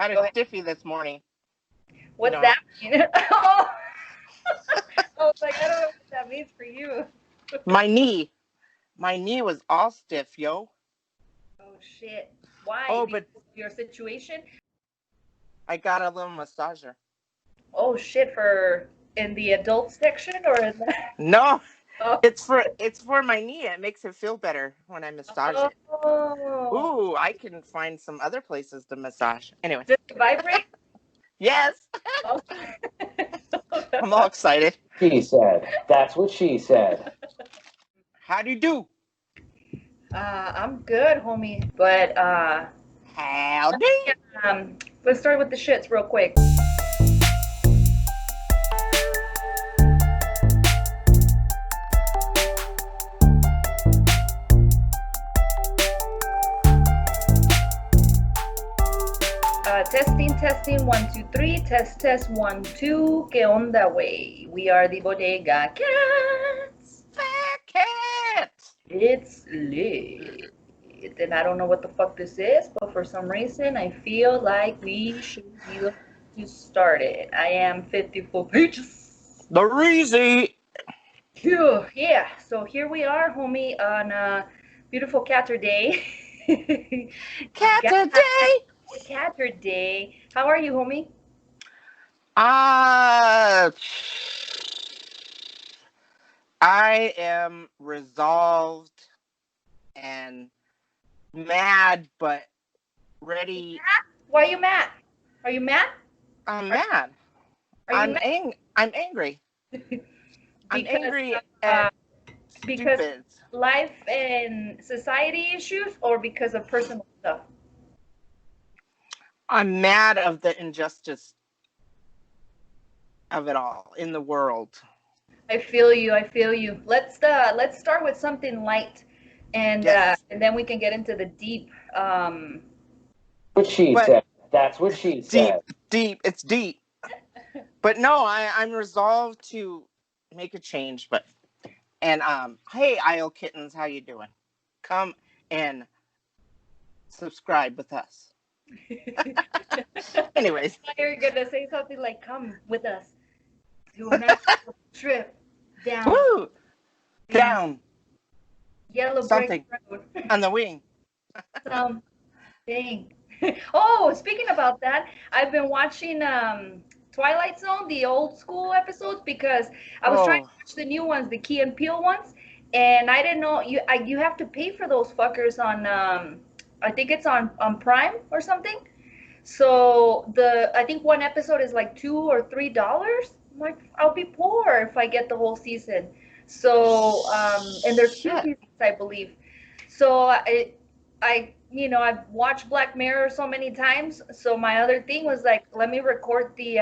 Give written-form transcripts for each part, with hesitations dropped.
I had Go a ahead. stiffy this morning. What's that mean? Oh, I was like, I don't know what that means for you. My knee was all stiff, yo. Oh shit. Why? Oh, Because but of your situation? I got a little massager. Oh shit, for in the adult section or in the No, oh, it's for my knee. It makes it feel better when I massage it. oh. Ooh, I can find some other places to massage. Anyway, Does it vibrate? yes, Oh. I'm all excited. She said. That's what she said. How do you do? I'm good, homie. But Howdy. let's start with the shits real quick. Testing, 1, 2, 3. Test, 1, 2. ¿Qué onda, way? We are the Bodega Cats. Fat cat. It's lit. And I don't know what the fuck this is, but for some reason I feel like we should be the to start it. I am 54 pages. The Reezy. Phew, yeah, so here we are, homie, on a beautiful Catter Day. Cat today. Catter Day. How are you, homie? I am resolved and mad, but ready. Why are you mad? Are you mad? I'm mad. Are you I'm angry. I'm because angry uh, at because stupids. life and society issues or because of personal stuff? I'm mad of the injustice of it all in the world. I feel you. I feel you. Let's start with something light, Yes. and then we can get into the deep. What she But said. That's what she said. deep. It's deep. But no, I'm resolved to make a change. And hey, Isle Kittens, how you doing? Come and subscribe with us. Anyways, You're gonna say something like, "Come with us to a magical trip down woo, down Yellow Brick something Road." on the wing. Something. Oh, speaking about that, I've been watching Twilight Zone, the old school episodes, because I was trying to Oh, watch the new ones, the Key and Peele ones, and I didn't know you have to pay for those fuckers on I think it's on Prime or something. So I think one episode is like $2 or $3. I'm like, I'll be poor if I get the whole season. So and there's two shit. seasons, I believe. So I've watched Black Mirror so many times. So my other thing was like, let me record the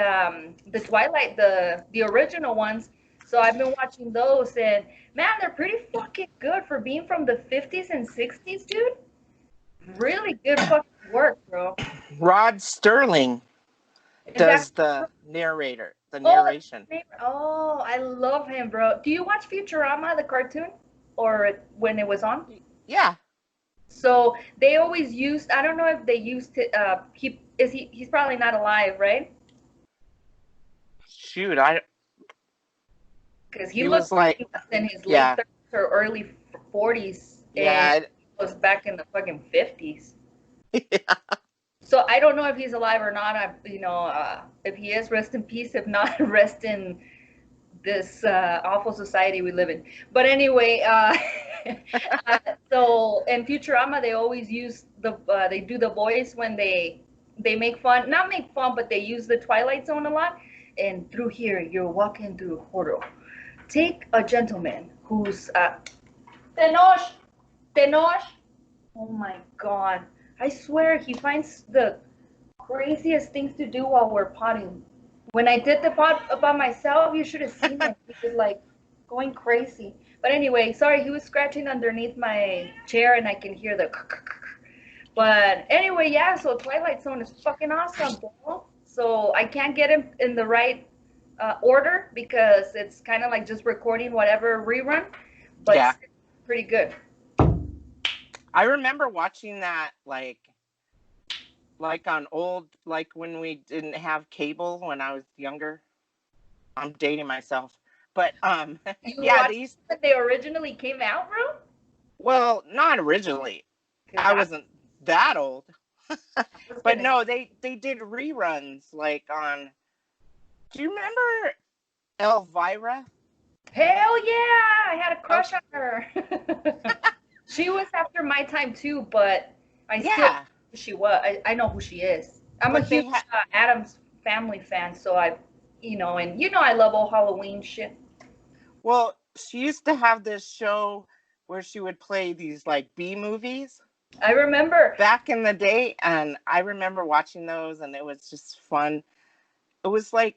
Twilight, the original ones. So I've been watching those, and man, they're pretty fucking good for being from the 50s and 60s, dude. Really good fucking work, bro. Rod Sterling Is that does the narration. oh, I love him, bro. Do you watch Futurama, the cartoon, or when it was on? Yeah. So they always used. I don't know if they used it. He's probably not alive, right? Shoot, Because he he looked was like like, he was in his late yeah, 30s or early 40s, and yeah, it was back in the fucking 50s. yeah. So I don't know if he's alive or not. If he is, rest in peace. If not, rest in this awful society we live in. But anyway, so in Futurama, they always use they do the voice when they make fun, not make fun, but they use the Twilight Zone a lot. And through here, you're walking through a portal. Take a gentleman who's Tenoch, Tenoch. Oh my God. I swear he finds the craziest things to do while we're potting. When I did the pot by myself, you should have seen him. He was like going crazy. But anyway, sorry, he was scratching underneath my chair and I can hear the. But anyway, yeah, so Twilight Zone is fucking awesome, bro. So I can't get him in the right order because it's kind of like just recording whatever rerun, but Yeah. it's pretty good. I remember watching that like like on old, like when we didn't have cable when I was younger. I'm dating myself, but You yeah, watched these. when they originally came out, bro? Well, not originally. 'Cause I wasn't that old, was but gonna- no, they did reruns like on. Do you remember Elvira? Hell yeah! I had a crush on her. She was after my time too, but I still Yeah, know who she was. I know who she is. I'm a but they huge Adams Family fan, so and I love all Halloween shit. well, she used to have this show where she would play these like B movies I remember. back in the day, and I remember watching those, and it was just fun. It was like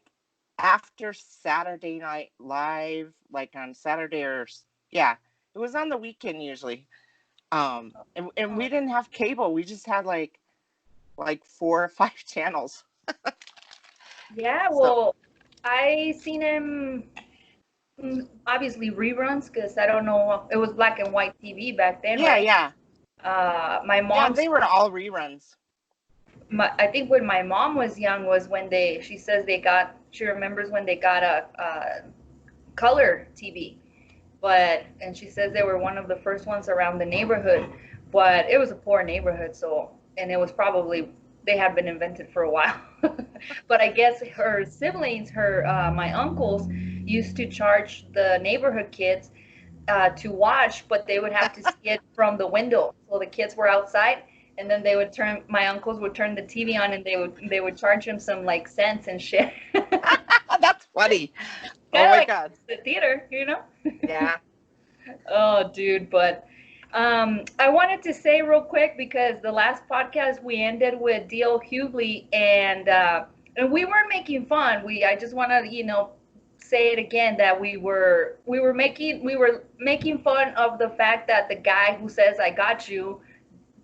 after Saturday Night Live, like on Saturday yeah, it was on the weekend usually. And we didn't have cable. We just had like 4 or 5 channels. Yeah, So well, I seen him obviously reruns because I don't know. It was black and white TV back then, yeah, right? yeah, My yeah. mom's They were all reruns. I think when my mom was young was when she says she remembers when they got a color TV, and she says they were one of the first ones around the neighborhood, but it was a poor neighborhood, and it was probably, they had been invented for a while. But I guess her siblings, my uncles, used to charge the neighborhood kids to watch, but they would have to see it from the window. So the kids were outside, and then my uncles would turn the TV on, and they would charge them some like cents and shit. That's funny. Kinda Oh my like god. the theater, you know? Yeah. Oh, dude, but I wanted to say real quick because the last podcast we ended with D.L. Hughley, and we weren't making fun. I just want to say it again that we were making fun of the fact that the guy who says "I got you"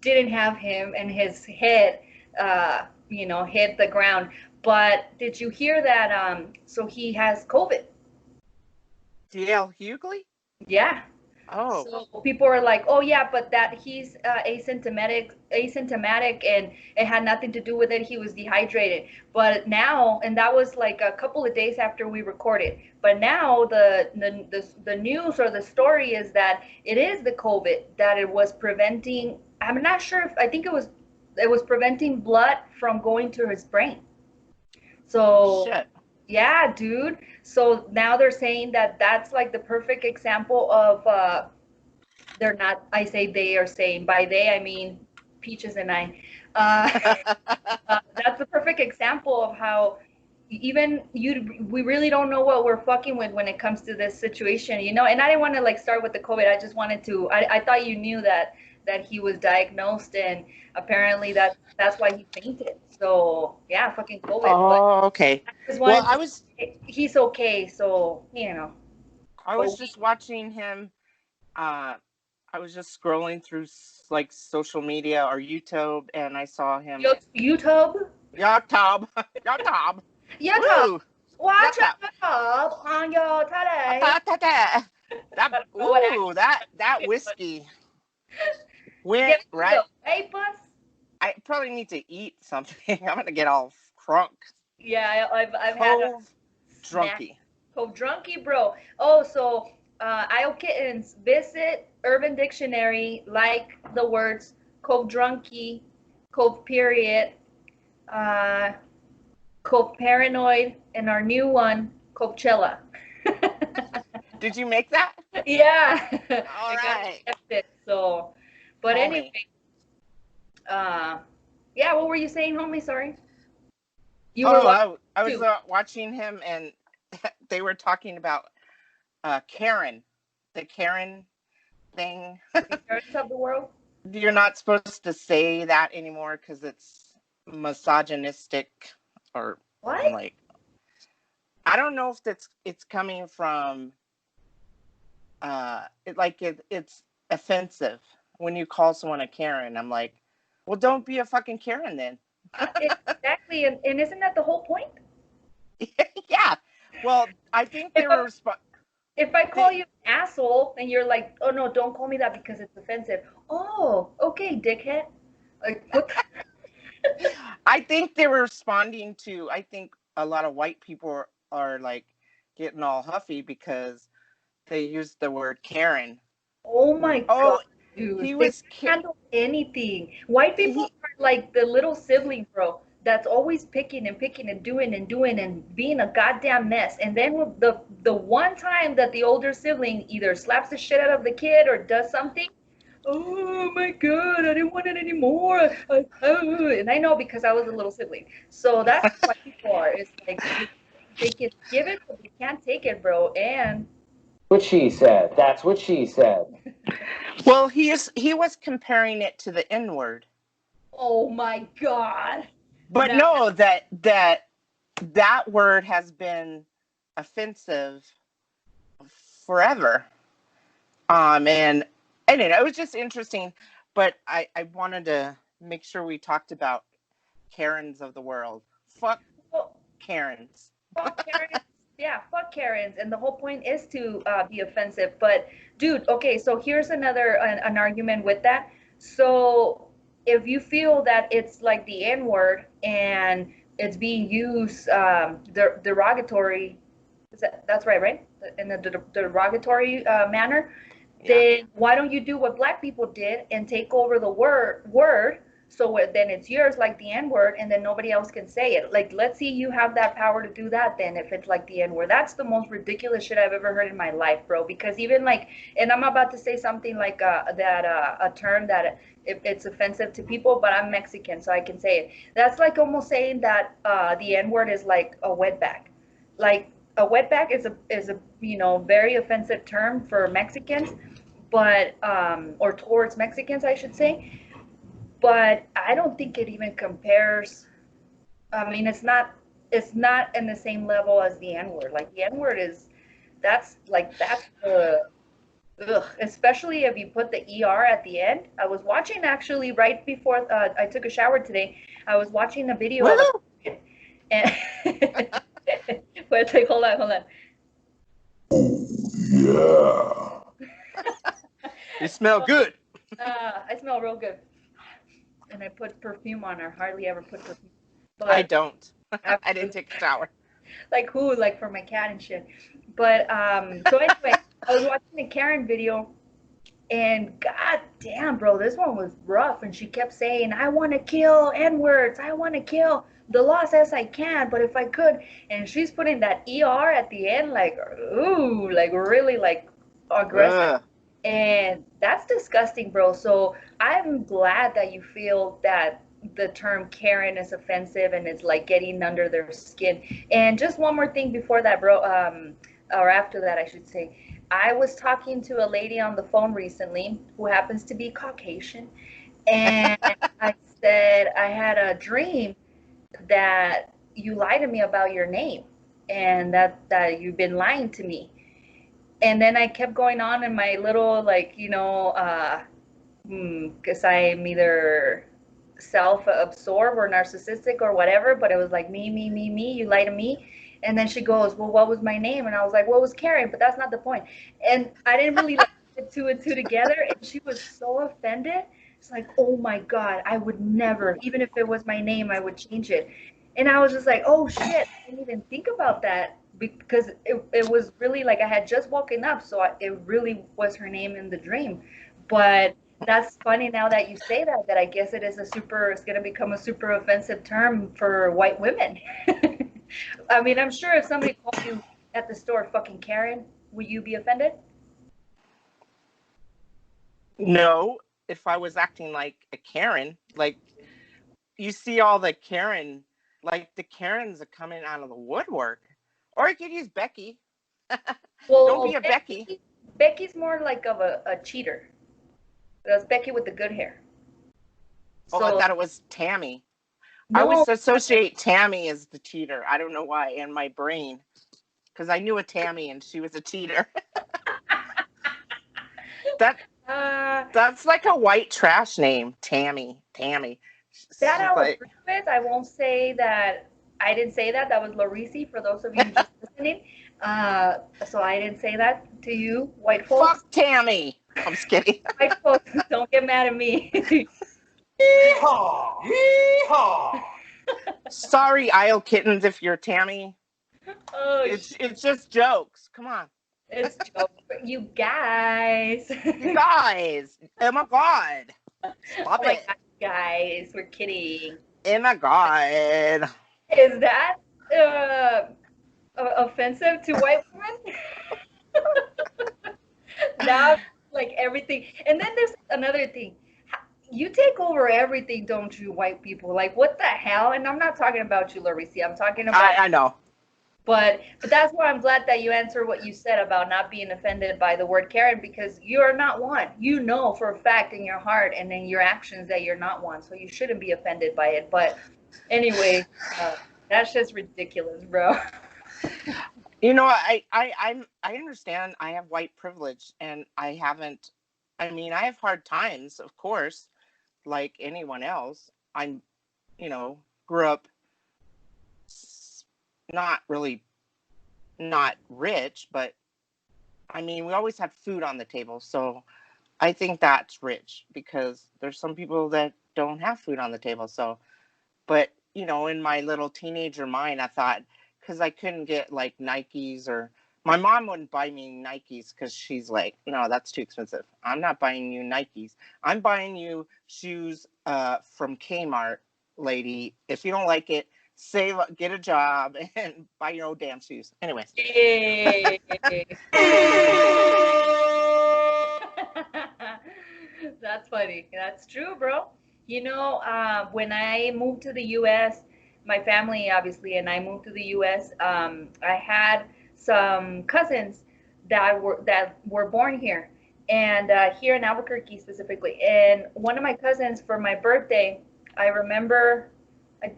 didn't have him and his head hit the ground. But did you hear that? So he has COVID. D.L. Hughley? Yeah. Oh. So people are like, "Oh yeah, but that he's asymptomatic, and it had nothing to do with it. He was dehydrated." But now, and that was like a couple of days after we recorded. But now the news or the story is that it is the COVID that it was preventing. I'm not sure if I think it was preventing blood from going to his brain. So Shit. yeah, dude. So now they're saying that that's like the perfect example of they're not, I say they are saying, by they I mean Peaches and I. That's the perfect example of how we really don't know what we're fucking with when it comes to this situation, you know. And I didn't want to like start with the COVID. I just wanted to. I thought you knew that he was diagnosed, and apparently that's why he fainted. So yeah, fucking COVID. Oh, okay. But I just Well, wanted to say he's okay. So I was just watching him. I was just scrolling through like social media or YouTube, and I saw him. YouTube. YouTube. YouTube. YouTube. Woo! Watch Yup. YouTube on your today. That whiskey went Get right. Hey, bus. I probably need to eat something. I'm gonna get all crunk. Yeah, I've had a snack. Drunky. Cove drunky, bro. Oh, so Isle Kittens, visit Urban Dictionary, like the words cove drunky, cove period, cove paranoid, and our new one, Coachella. Did you make that? Yeah. All right. So, but Homie. anyway, yeah. What were you saying, homie? Sorry. I was watching him, and they were talking about Karen, the Karen thing. The parents of the world. You're not supposed to say that anymore because it's misogynistic, or What? like, I don't know if it's coming from it's offensive when you call someone a Karen. I'm like, well, don't be a fucking Karen then. Exactly, and isn't that the whole point? Yeah. Well, I think they were. If I call you an asshole and you're like, oh no, don't call me that because it's offensive. Oh, okay, dickhead. Like, what? I think they were responding to. I think a lot of white people are like getting all huffy because they used the word Karen. Oh my Oh, God, dude. he They was. can't handle anything. White people He, are like the little sibling, bro, that's always picking and picking and doing and being a goddamn mess. And then with the one time that the older sibling either slaps the shit out of the kid or does something, oh my God, I didn't want it anymore. And I know because I was a little sibling. So that's what people are. It's like they can give it, but they can't take it, bro. And What she said. That's what she said. well, he was comparing it to the N word. oh my God. But Now, no, that word has been offensive forever. And I don't know, it was just interesting. But I wanted to make sure we talked about Karens of the world. Fuck well, Karens. fuck Karens. Yeah, fuck Karens. And the whole point is to be offensive. But, dude, okay, so here's another an argument with that. So if you feel that it's like the N word and it's being used derogatory, that's right, right? In a derogatory manner, Yeah. then why don't you do what black people did and take over the word so then it's yours like the N word and then nobody else can say it. Like, let's see you have that power to do that then if it's like the N word. That's the most ridiculous shit I've ever heard in my life, bro. Because even like, and I'm about to say something like a term that it's offensive to people, but I'm Mexican, so I can say it. That's like almost saying that the N word is like a wetback. Like, a wetback is a very offensive term for Mexicans, but or towards Mexicans, I should say. But I don't think it even compares. I mean, it's not in the same level as the N word. Like the N word that's the ugh, especially if you put the er at the end. I was watching actually right before I took a shower today. I was watching a video of Woo! a and wait, like, hold on. Yeah. You smell good. I smell real good, and I put perfume on. I hardly ever put perfume, I but don't. I didn't take a shower. like who, like for my cat and shit. But so anyway, I was watching a Karen video, and god damn, bro, this one was rough. And she kept saying, "I want to kill N words. I want to kill." The law says I can't, but if I could, and she's putting that er at the end, like ooh, like really like aggressive. Ugh. And that's disgusting, bro. So I'm glad that you feel that the term Karen is offensive and it's like getting under their skin. And just one more thing before that, bro, or after that, I should say. I was talking to a lady on the phone recently who happens to be Caucasian, and I said I had a dream that you lied to me about your name and that you've been lying to me. And then I kept going on in my little, like, because I'm either self-absorbed or narcissistic or whatever, but it was like me, you lie to me. And then she goes, well, what was my name? And I was like, well, it was Karen, but that's not the point. And I didn't really like put two and two together, and she was so offended. It's like, oh my God, I would never, even if it was my name, I would change it. And I was just like, oh shit, I didn't even think about that because it was really like I had just woken up, so it really was her name in the dream. But that's funny now that you say that I guess it's going to become a super offensive term for white women. I mean, I'm sure if somebody called you at the store fucking Karen, would you be offended? No, if I was acting like a Karen, like you see all the Karen, like the Karens are coming out of the woodwork. Or I could use Becky. Don't be Well, a Becky. Becky's more like of a cheater. That's Becky with the good hair. Oh, I So, thought it was Tammy. I no, always associate Tammy as the cheater. I don't know why in my brain. Because I knew a Tammy and she was a cheater. that uh, that's like a white trash name. Tammy. Tammy. that She's I'll like, agree with. I won't say that I didn't say that. That was Larisi for those of you just listening. So I didn't say that to you, white folks. fuck Tammy. I'm just kidding. White folks, don't get mad at me. Yeehaw! Yeehaw! Sorry, Isle Kittens, if you're Tammy. Oh, It's just jokes. Come on. it's joke. You guys. You guys. Oh my God. Stop Oh my it. God, guys, we're kidding. Oh my God. Is that offensive to white women? Now, like everything. And then there's another thing. You take over everything, don't you, white people? Like, what the hell? And I'm not talking about you, Larissa. I'm talking about. I know. But that's why I'm glad that you answered what you said about not being offended by the word Karen, because you are not one. You know for a fact in your heart and in your actions that you're not one, so you shouldn't be offended by it. But anyway, that's just ridiculous, bro. You know, I understand I have white privilege and I haven't, I mean, I have hard times, of course, like anyone else. I'm, grew up not really not rich, but I mean, we always had food on the table. So I think that's rich because there's some people that don't have food on the table. So, but in my little teenager mind, I thought, because I couldn't get like Nikes, or my mom wouldn't buy me Nikes because she's like, no, that's too expensive. I'm not buying you Nikes. I'm buying you shoes from Kmart, lady. If you don't like it, get a job and buy your own damn shoes. Anyways. Yay. That's funny. That's true, bro. When I moved to the U.S., my family obviously, and I moved to the U.S. I had some cousins that were born here, and here in Albuquerque specifically. And one of my cousins, for my birthday, I remember,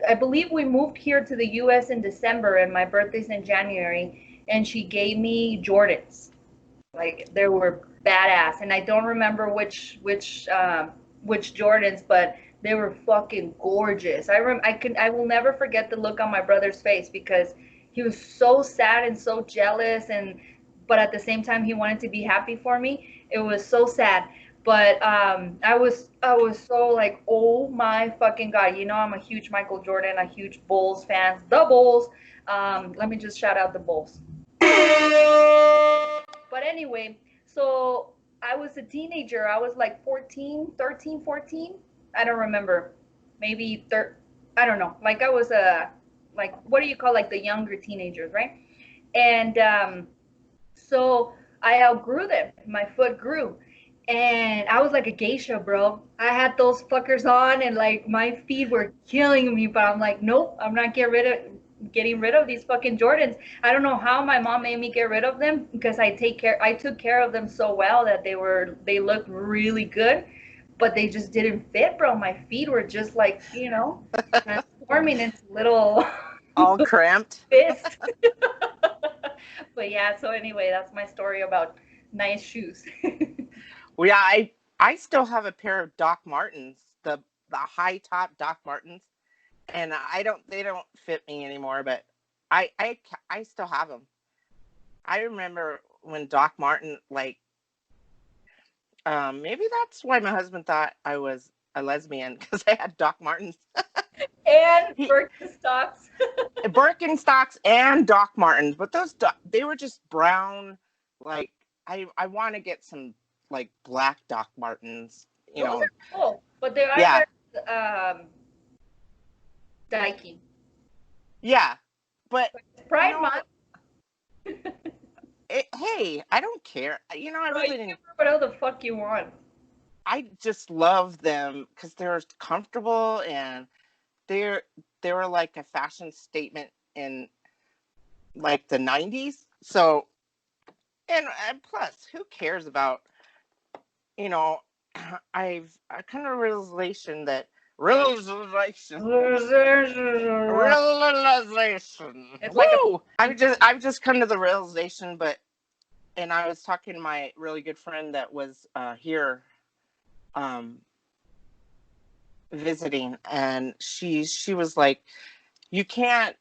I believe we moved here to the U.S. in December, and my birthday's in January, and she gave me Jordans. Like they were badass, and I don't remember which Jordans, but they were fucking gorgeous. I will never forget the look on my brother's face because he was so sad and so jealous, but at the same time he wanted to be happy for me. It was so sad. But I was so like, oh my fucking God. I'm a huge Michael Jordan, a huge Bulls fan. The Bulls. Let me just shout out the Bulls. But anyway, so I was a teenager. I was like 14, 13, 14. I don't remember. Maybe I don't know. Like I was like, what do you call like the younger teenagers, right? And so I outgrew them. My foot grew. And I was like a geisha, bro. I had those fuckers on and like my feet were killing me, but I'm like, nope, I'm not getting rid of these fucking Jordans. I don't know how my mom made me get rid of them because I took care of them so well that they looked really good, but they just didn't fit, bro. My feet were just like, transforming into little All cramped. fists. But yeah, so anyway, that's my story about nice shoes. Well, yeah, I still have a pair of Doc Martens, the high top Doc Martens, and they don't fit me anymore, but I still have them. I remember when Doc Marten, like, maybe that's why my husband thought I was a lesbian, because I had Doc Martens. And Birkenstocks. Birkenstocks and Doc Martens, but they were just brown. Like, I want to get some like black Doc Martens, Those are cool, but they are Yeah. very dykey. Yeah, but Pride Month. hey, I don't care. I You really can didn't. wear whatever the fuck you want. I just love them because they're comfortable and they're they were like a fashion statement in like the 90s. So and plus, who cares about you know? I kind of realization that realization. It's like a Woo! I've just come to the realization, and I was talking to my really good friend that was here visiting, and she was like, you can't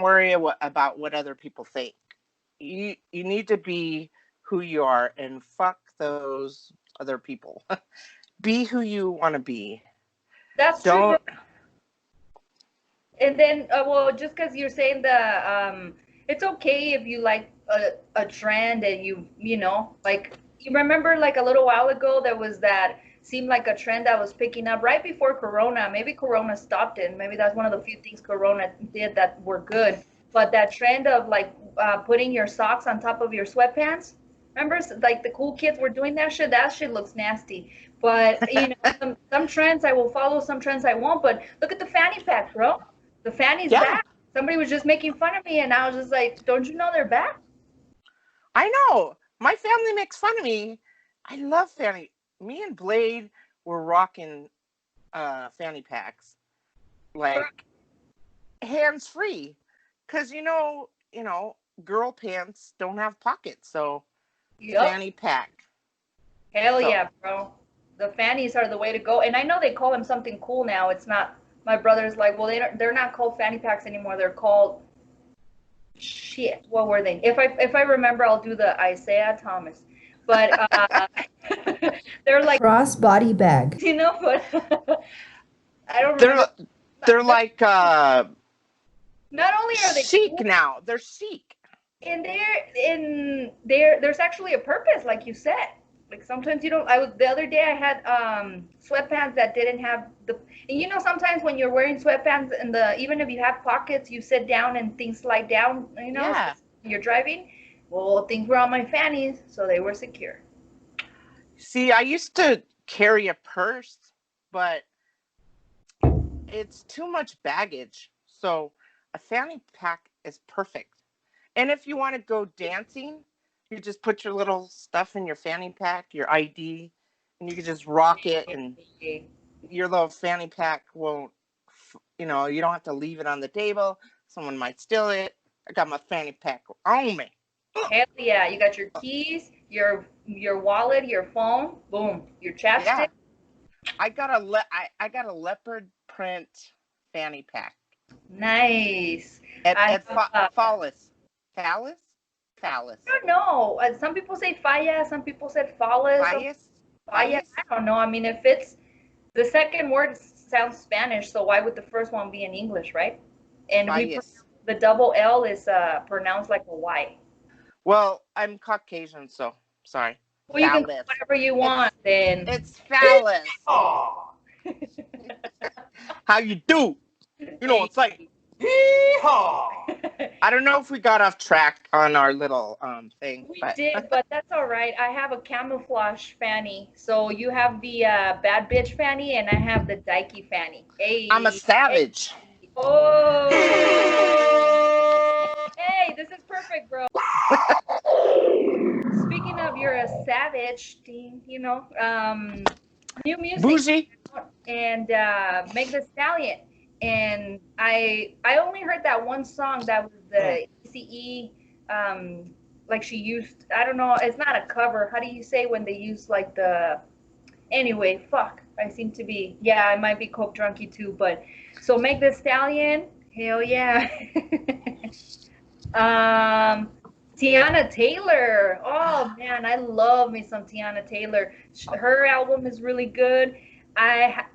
worry about what other people think. You need to be who you are and fuck those other people. be who you want to be. That's true. Don't. And then, well, just because you're saying it's okay if you like a trend and you know, like you remember like a little while ago there was that seemed like a trend that was picking up right before Corona. Maybe Corona stopped it. Maybe that's one of the few things Corona did that were good. But that trend of like putting your socks on top of your sweatpants. Remember, like the cool kids were doing that shit. That shit looks nasty. But you know, some trends I will follow, some trends I won't. But look at the fanny pack, bro. The fanny's Yeah. back. Somebody was just making fun of me, and I was just like, "Don't you know they're back?" I know. My family makes fun of me. I love fanny. Me and Blade were rocking fanny packs, like hands free, because girl pants don't have pockets, so Yep. fanny pack. Hell So- yeah, bro. The fannies are the way to go. And I know they call them something cool now. It's not. My brother's like, well, they're not called fanny packs anymore. They're called shit. What were they? If I remember, I'll do the Isaiah Thomas. But they're like, Crossbody bag. you know, but I don't remember. They're like Not only are they chic cool, now. They're chic. and there's actually a purpose, like you said. Like sometimes you don't. The other day I had sweatpants that didn't have and you know sometimes when you're wearing sweatpants and even if you have pockets, you sit down and things slide down. You know, Yeah. you're driving. Well, things were on my fannies, so they were secure. See, I used to carry a purse, but it's too much baggage. So a fanny pack is perfect. And if you want to go dancing, you just put your little stuff in your fanny pack, your ID, and you can just rock it, and your little fanny pack won't, you don't have to leave it on the table. Someone might steal it. I got my fanny pack on me. Hell yeah! You got your keys, your wallet, your phone. Boom, your chapstick. Yeah. I got a leopard print fanny pack Nice. at have, Phallus. I don't know. Some people say falla, some people said fallas. Falla. I don't know. I mean, if it's the second word sounds Spanish, so why would the first one be in English, right? And the double L is pronounced like a Y. Well, I'm Caucasian, so sorry. Well, you can do whatever you want, then. It's phallus. Oh. How you do? You know, it's like. Yeehaw! I don't know if we got off track on our little thing. We did, but that's all right. I have a camouflage fanny. So you have the bad bitch fanny, and I have the dykey fanny. Hey. I'm a savage. Hey. Oh. Hey, this is perfect, bro. Speaking of you're a savage, new music. Bougie. And Meg Thee Stallion. And I only heard that one song that was the ECE, like she used, I don't know, it's not a cover. How do you say when they use like anyway, fuck. I seem to be, I might be coke drunky too, but so Meg Thee Stallion, hell yeah. Tiana Taylor. Oh man, I love me some Tiana Taylor. Her album is really good.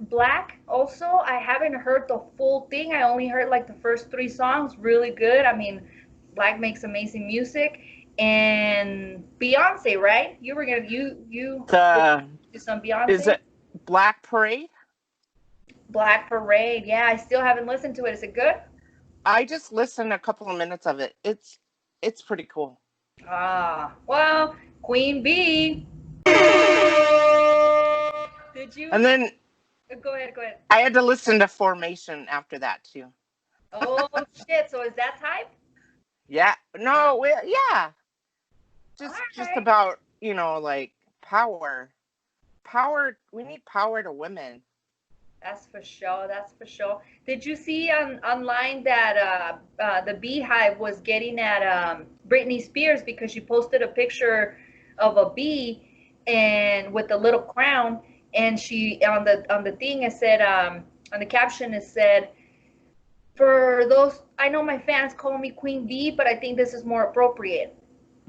Black also, I haven't heard the full thing. I only heard like the first 3 songs. Really good. I mean, Black makes amazing music. And Beyonce, right? You were gonna you do some Beyonce. Is it Black Parade? Black Parade. Yeah, I still haven't listened to it. Is it good? I just listened a couple of minutes of it. It's pretty cool. Well, Queen Bee. Did you? And then Go ahead. I had to listen to Formation after that too. Oh shit! So is that type? Yeah. No. Yeah. Just about like power. We need power to women. That's for sure. Did you see online that the Beehive was getting at Britney Spears because she posted a picture of a bee and with a little crown, and she on the thing it said on the caption it said, for those, I know my fans call me Queen Bee, but I think this is more appropriate.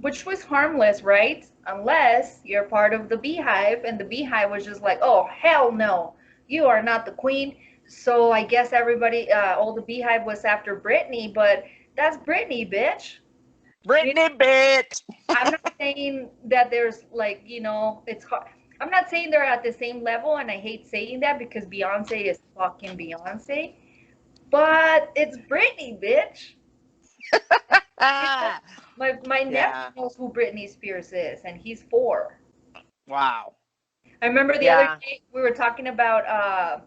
which was harmless, right? Unless you're part of the Beehive, and the Beehive was just like, oh, hell no, you are not the queen. So I guess everybody, all the Beehive was after Britney, but that's Britney, bitch. Brittany, bitch. I'm not saying that there's like, it's hard. I'm not saying they're at the same level, and I hate saying that because Beyonce is fucking Beyonce, but it's Britney, bitch. You know, Ah, my nephew yeah. knows who Britney Spears is, and he's 4. Wow. I remember the other Yeah. day we were talking about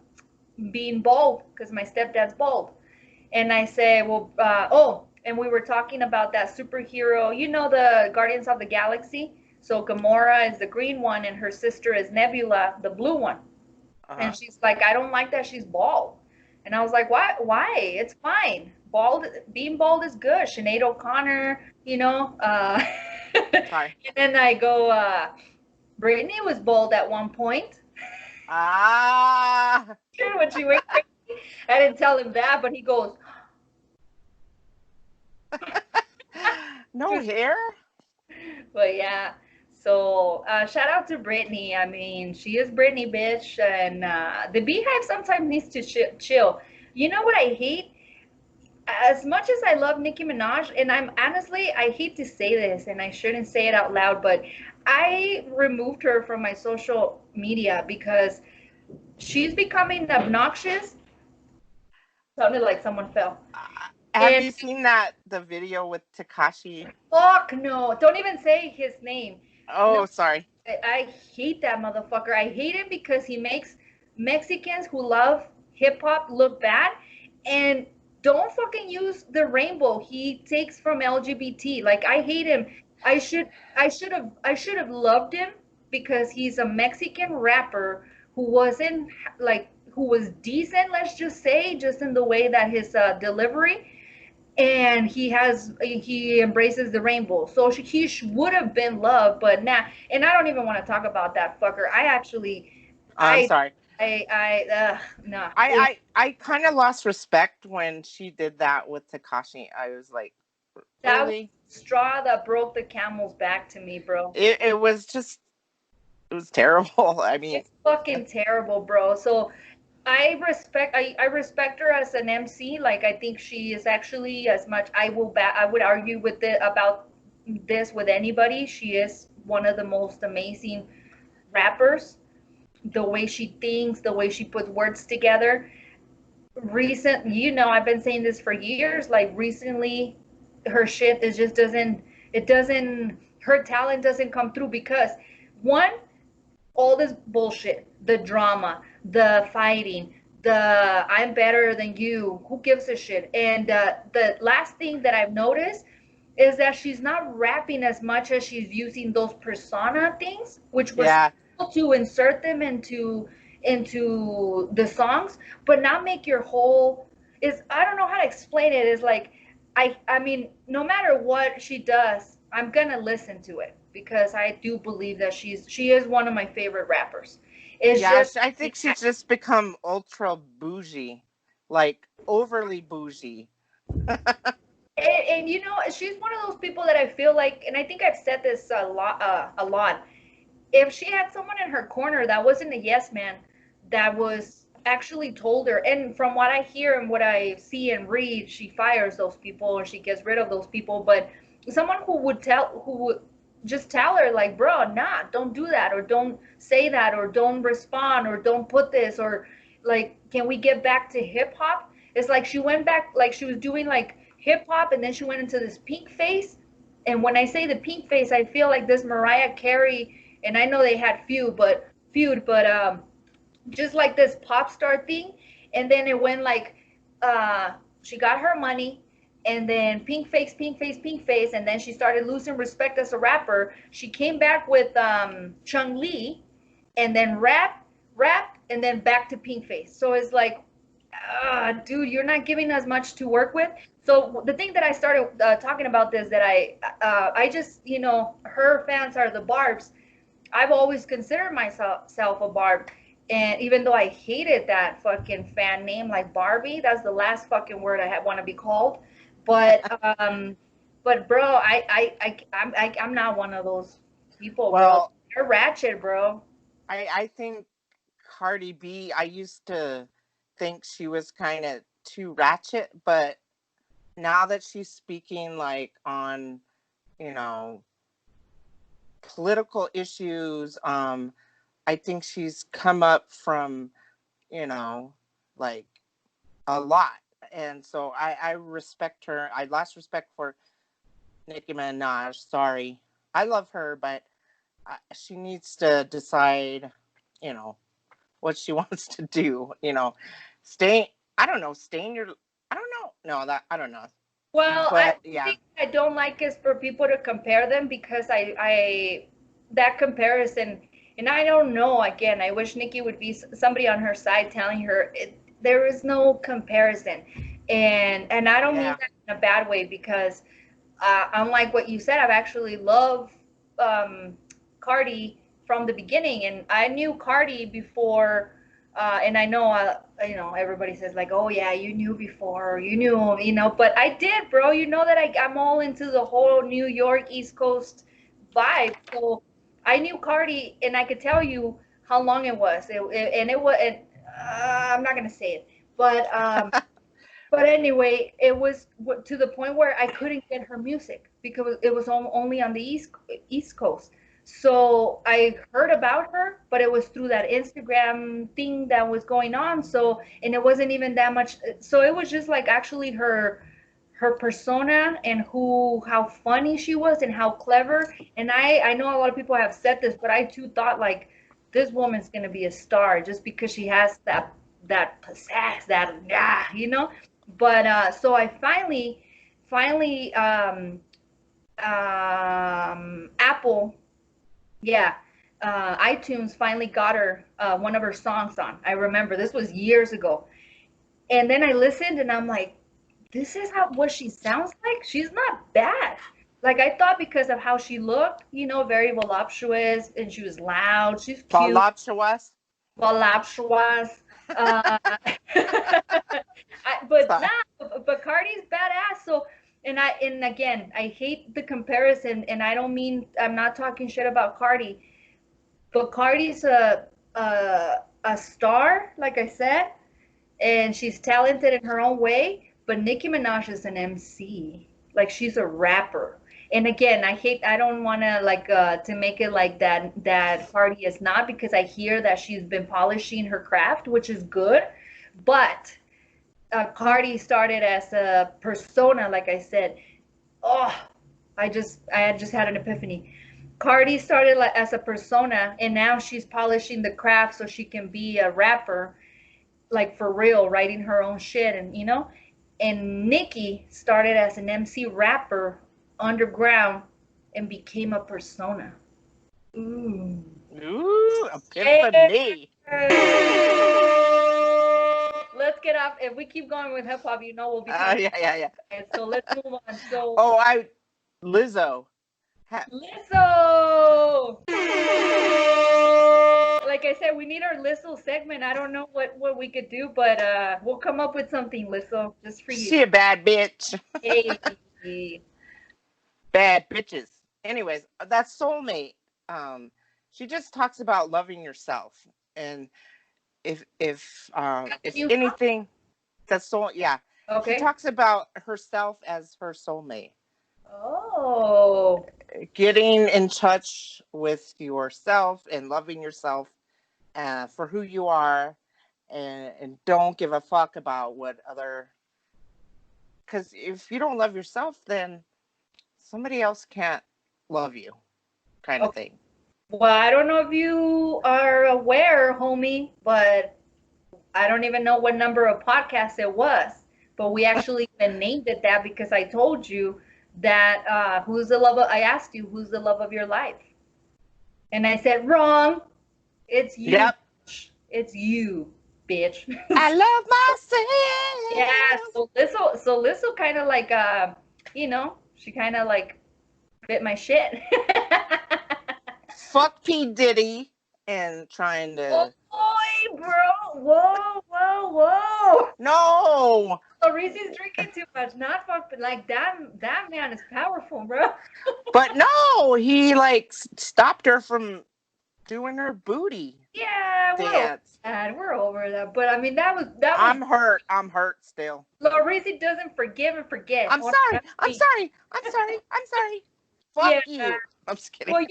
being bald because my stepdad's bald, and I said, well, and we were talking about that superhero, the Guardians of the Galaxy. So Gamora is the green one, and her sister is Nebula, the blue one. Uh-huh. And she's like, I don't like that she's bald. And I was like, why? Why? It's fine. Being bald is good. Sinead O'Connor, and Sorry. then I go, Brittany was bald at one point. Ah. When she went crazy. I didn't tell him that, but he goes, No hair? but yeah. So shout out to Brittany. I mean, she is Brittany, bitch. And the Beehive sometimes needs to chill. You know what I hate? As much as I love Nicki Minaj, and I'm honestly, I hate to say this, and I shouldn't say it out loud, but I removed her from my social media because she's becoming obnoxious. Sounded like someone fell. Have And you seen the video with Takashi? fuck no, don't even say his name. No, Oh, sorry. I hate that motherfucker. I hate him because he makes Mexicans who love hip hop look bad, and don't fucking use the rainbow he takes from LGBT. Like I hate him. I should have loved him because he's a Mexican rapper who wasn't like who was decent, let's just say, just in the way that his delivery, and he embraces the rainbow, so he would have been loved, but nah. And I don't even want to talk about that fucker. I actually I'm I sorry. nah. I kind of lost respect when she did that with Takashi. I was like, That was really? the straw that broke the camel's back to me, bro. It was just, it was terrible. I mean, It's fucking terrible, bro. So I respect her as an MC. Like I think she is actually, as much I would argue with it about this with anybody. She is one of the most amazing rappers. The way she thinks, the way she puts words together. I've been saying this for years. Like recently, her shit is just doesn't her talent doesn't come through because one, all this bullshit, the drama, the fighting, the I'm better than you, who gives a shit? And the last thing that I've noticed is that she's not rapping as much as she's using those persona things, which was yeah, cool to insert them into the songs, but not make your whole is I don't know how to explain it. Is like I mean, no matter what she does, I'm gonna listen to it because I do believe that she is one of my favorite rappers. It's yeah. just I think she's just become ultra bougie, like overly bougie. and she's one of those people that I feel like, and I think I've said this a lot. If she had someone in her corner that wasn't a yes man, that was actually told her, and from what I hear and what I see and read, she fires those people or she gets rid of those people. But someone who would just tell her like, bro, nah, don't do that, or don't say that, or don't respond, or don't put this, or like, can we get back to hip hop? It's like she went back, like she was doing like hip hop, and then she went into this pink face. And when I say the pink face, I feel like this Mariah Carey, and I know they had feud, but just like this pop star thing. And then it went like, she got her money, and then pink face, pink face, pink face, and then she started losing respect as a rapper. She came back with Chung Lee, and then rap, and then back to pink face. So it's like, dude, you're not giving us much to work with. So the thing that I started talking about this, that I just, her fans are the Barbs. I've always considered myself a Barb. And even though I hated that fucking fan name, like Barbie, that's the last fucking word I want to be called. But But bro, I'm not one of those people, bro. Well, You're ratchet, bro. I think Cardi B, I used to think she was kind of too ratchet, but now that she's speaking like on, you know, political issues, I think she's come up from, you know, like a lot. And so I respect her. I lost respect for Nicki Minaj. Sorry. I love her, but she needs to decide, you know, what she wants to do. You know, stay. I don't know. Stay in your. I don't know. No, that I don't know. Well, But the yeah, thing I don't like is for people to compare them because I that comparison, and I don't know. Again, I wish Nikki would be somebody on her side telling her there is no comparison, and I don't mean yeah, that in a bad way because unlike what you said, I've actually loved Cardi from the beginning, and I knew Cardi before. And I know, everybody says like, "Oh yeah, you knew before, you knew, but I did, bro. You know that I'm all into the whole New York East Coast vibe, so I knew Cardi, and I could tell you how long it was. And it was, I'm not gonna say it, but but anyway, it was to the point where I couldn't get her music because it was only on the East Coast. So I heard about her, but it was through that Instagram thing that was going on. So, and it wasn't even that much. So it was just like actually her persona and how funny she was and how clever. And I know a lot of people have said this, but I too thought like this woman's gonna be a star just because she has that pizzazz, that but so I finally Apple, yeah, iTunes finally got her one of her songs on. I remember this was years ago, and then I listened and I'm like, this is what she sounds like. She's not bad. Like I thought because of how she looked, very voluptuous and she was loud. She's cute, voluptuous. voluptuous. Uh, but Sorry. nah, but Cardi's badass. So, and again, I hate the comparison, and I don't mean I'm not talking shit about Cardi, but Cardi's a star, like I said, and she's talented in her own way. But Nicki Minaj is an MC, like she's a rapper. And again, I don't want to like to make it like that Cardi is not because I hear that she's been polishing her craft, which is good, but Cardi started as a persona, like I said. Oh, I had just had an epiphany. Cardi started like as a persona, and now she's polishing the craft so she can be a rapper, like for real, writing her own shit, and And Nicki started as an MC rapper underground and became a persona. Ooh. Ooh, Hey. epiphany. Let's get off. If we keep going with hip hop, we'll be Yeah, yeah, yeah. so let's move on. So Oh, Lizzo. Lizzo. Like I said, we need our Lizzo segment. I don't know what we could do, but we'll come up with something, Lizzo, just for you. She a bad bitch. Hey. Bad bitches. Anyways, that soulmate. She just talks about loving yourself, and if You anything, that's soul. Yeah, she okay? talks about herself as her soulmate. Oh. Getting in touch with yourself and loving yourself for who you are, and don't give a fuck about what other. Because if you don't love yourself, then somebody else can't love you, kind of Okay. thing. Well, I don't know if you are aware, homie, but I don't even know what number of podcasts it was. But we actually even named it that because I told you that I asked you who's the love of your life. And I said, wrong. It's you. Yep. It's you, bitch. I love Yeah, myself. so Lizzo kind of like she kind of like bit my shit. Fuck P. Diddy and trying Oh to. boy, bro. Whoa, whoa, whoa. No! So Reese's drinking too much. Not fuck, but like that man is powerful, bro. But no, he like stopped her from doing her booty Yeah, we're over dance. that. We're over that. But I mean, that was I'm hurt. I'm hurt still. Reese doesn't forgive and forget. I'm sorry. I'm sorry. I'm sorry. I'm sorry. Fuck Yeah. you. I'm just kidding. Well,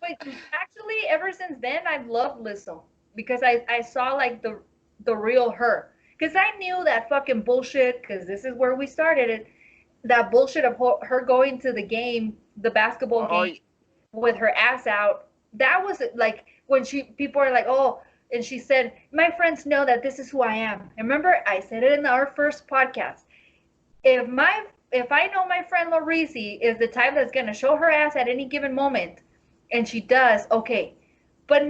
but actually, ever since then, I've loved Lizzo because I saw like the real her. Because I knew that fucking bullshit. Because this is where we started it. That bullshit of her going to the game, the basketball game, with her ass out. That was like when people are like, oh, and she said, my friends know that this is who I am. And remember, I said it in our first podcast. If I know my friend Lorisi is the type that's gonna show her ass at any given moment, and she does, okay. But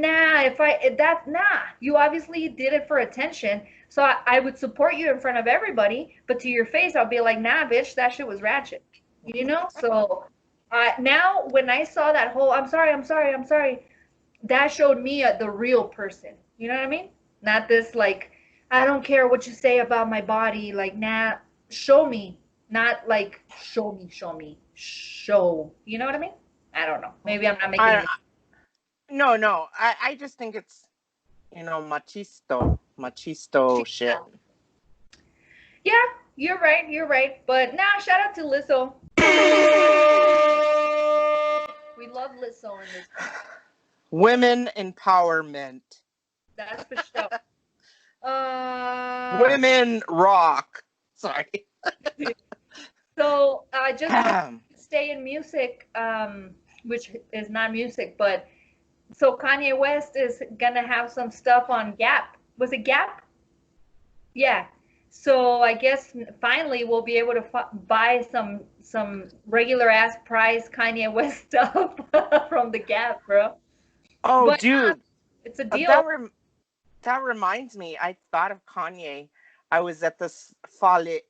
you obviously did it for attention. So I would support you in front of everybody, but to your face, I'll be like, nah, bitch, that shit was ratchet. You know? So now when I saw that whole, I'm sorry, that showed me the real person. You know what I mean? Not this like, I don't care what you say about my body. Like, nah, show me. Not like, show me. Show. You know what I mean? I don't know. Maybe I'm not making it. No. I just think it's, machisto shit. Yeah, you're right. But now, shout out to Lizzo. We love Lizzo in this. Women empowerment. That's for sure. Women rock. Sorry. So I just stay in music, which is not music, but so Kanye West is gonna have some stuff on Gap. Was it Gap? Yeah. So I guess finally we'll be able to buy some regular ass price Kanye West stuff from the Gap, bro. Oh, but, dude, it's a deal. That reminds me. I thought of Kanye. I was at this foyer.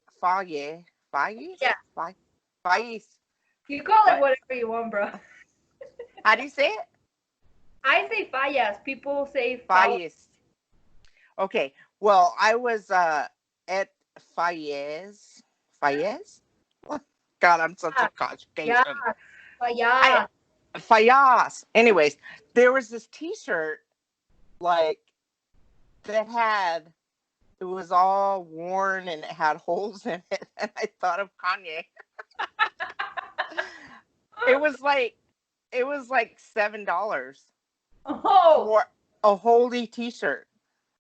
Yeah. Fais. You call it whatever you want, bro. How do you say it? I say fallas. People say Fais. Okay. Well, I was at Fayez. Fayez? God, I'm such a conjugation. Yeah. Fayaz. Anyways, there was this T-shirt like that it was all worn and it had holes in it, and I thought of Kanye. It was like $7 for a holy T-shirt.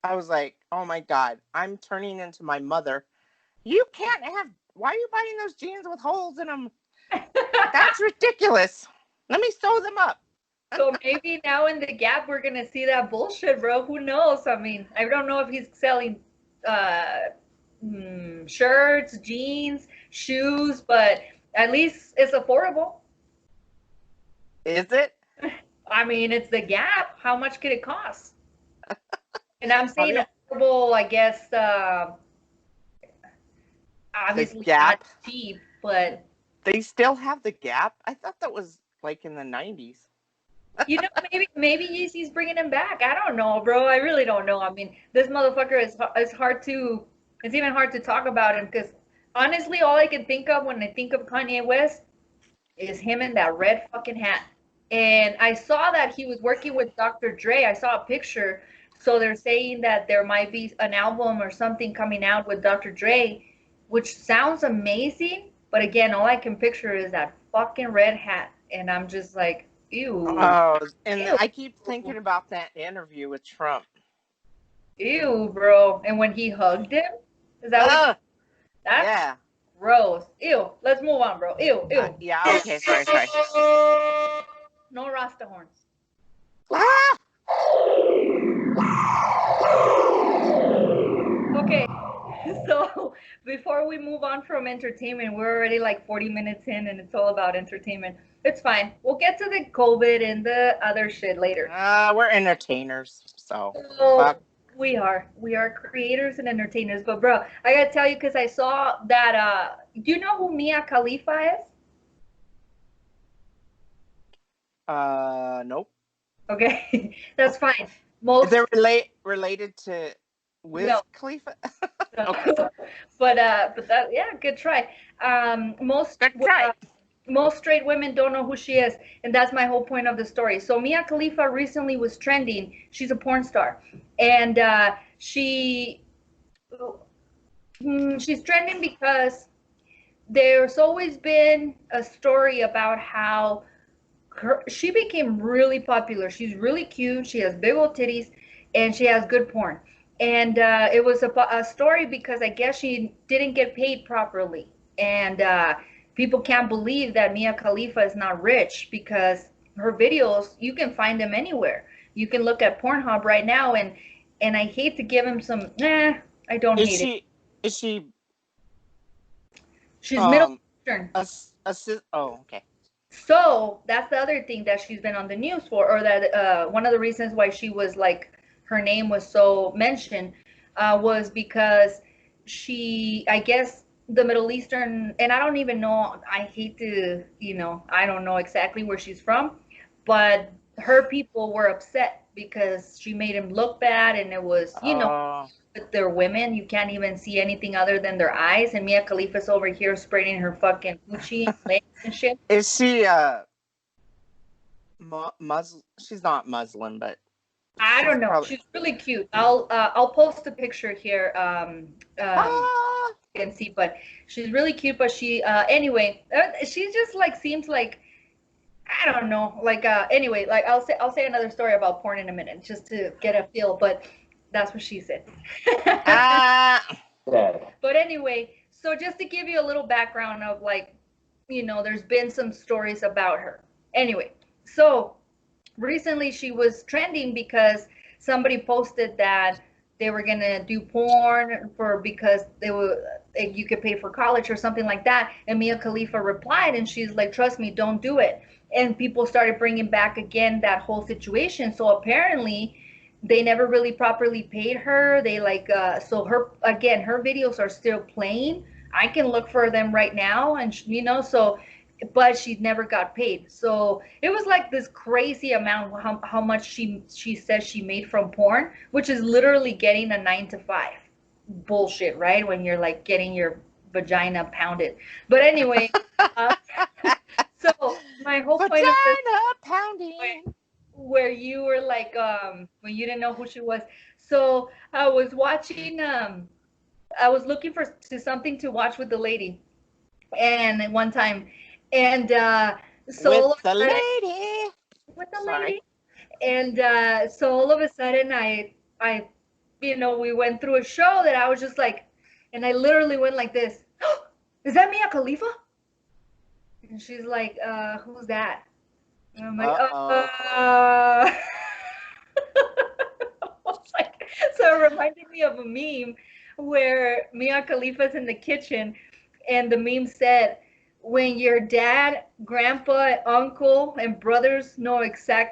I was like, oh my God, I'm turning into my mother. You can't have. Why are you buying those jeans with holes in them? That's ridiculous. Let me sew them up. So maybe now in the Gap we're gonna see that bullshit, bro. Who knows? I mean, I don't know if he's selling shirts, jeans, shoes, but at least it's affordable. Is it? I mean, it's the Gap. How much could it cost? And I'm saying affordable, I guess. Obviously not cheap, but they still have the Gap. I thought that was like in the 90s. Maybe Yeezy's bringing him back. I don't know, bro. I really don't know. I mean, this motherfucker is hard to. It's even hard to talk about him because honestly, all I can think of when I think of Kanye West is him in that red fucking hat. And I saw that he was working with Dr. Dre. I saw a picture. So they're saying that there might be an album or something coming out with Dr. Dre, which sounds amazing. But again, all I can picture is that fucking red hat. And I'm just like, ew. Oh, and ew. I keep thinking about that interview with Trump. Ew, bro. And when he hugged him? Is that that's gross. Ew. Let's move on, bro. Ew. Yeah, okay, sorry. No Rasta horns. Ah! Okay. So before we move on from entertainment, we're already like 40 minutes in and it's all about entertainment. It's fine. We'll get to the COVID and the other shit later. We're entertainers, so fuck. We are creators and entertainers. But bro, I gotta tell you, because I saw that do you know who Mia Khalifa is? Nope. Okay. That's fine. They're related to Wiz Khalifa? Okay. but that, yeah, good try. Good try. Most straight women don't know who she is, and that's my whole point of the story. So Mia Khalifa recently was trending. She's a porn star, and she's trending because there's always been a story about how she became really popular. She's really cute. She has big old titties, and she has good porn. And it was a story because I guess she didn't get paid properly, and people can't believe that Mia Khalifa is not rich because her videos, you can find them anywhere. You can look at Pornhub right now, and I hate to give him some. I don't hate it. Is she? She's Middle Eastern. Okay. So that's the other thing that she's been on the news for, or that one of the reasons why she was like, her name was so mentioned, was because I guess the Middle Eastern, and I don't even know, I hate to, I don't know exactly where she's from, but her people were upset because she made him look bad, and it was, they're women, you can't even see anything other than their eyes, and Mia Khalifa's over here spraying her fucking Gucci and legs and shit. Is she Muslim? She's not Muslim, but I don't know. She's really cute. I'll post a picture here. You can see, but she's really cute. But she anyway, she just like seems like, I don't know. Like anyway, like I'll say another story about porn in a minute just to get a feel. But that's what she said. But anyway, so just to give you a little background of like, there's been some stories about her. Anyway, so recently she was trending because somebody posted that they were gonna do porn because you could pay for college or something like that, and Mia Khalifa replied, and she's like, trust me, don't do it. And people started bringing back again that whole situation. So apparently they never really properly paid her. They so her videos are still playing. I can look for them right now, and so, but she never got paid. So it was like this crazy amount, how much she says she made from porn, which is literally getting a 9 to 5. Bullshit, right? When you're like getting your vagina pounded. But anyway, so my whole point of this, pounding, where you were like, when you didn't know who she was. So I was watching, I was looking for something to watch with the lady, and one time, and so with the lady, and so all of a sudden I we went through a show that I was just like, and I literally went like this. Is that Mia Khalifa? And she's like, who's that? And I'm like, so it reminded me of a meme where Mia Khalifa's in the kitchen, and the meme said, when your dad, grandpa, uncle, and brothers know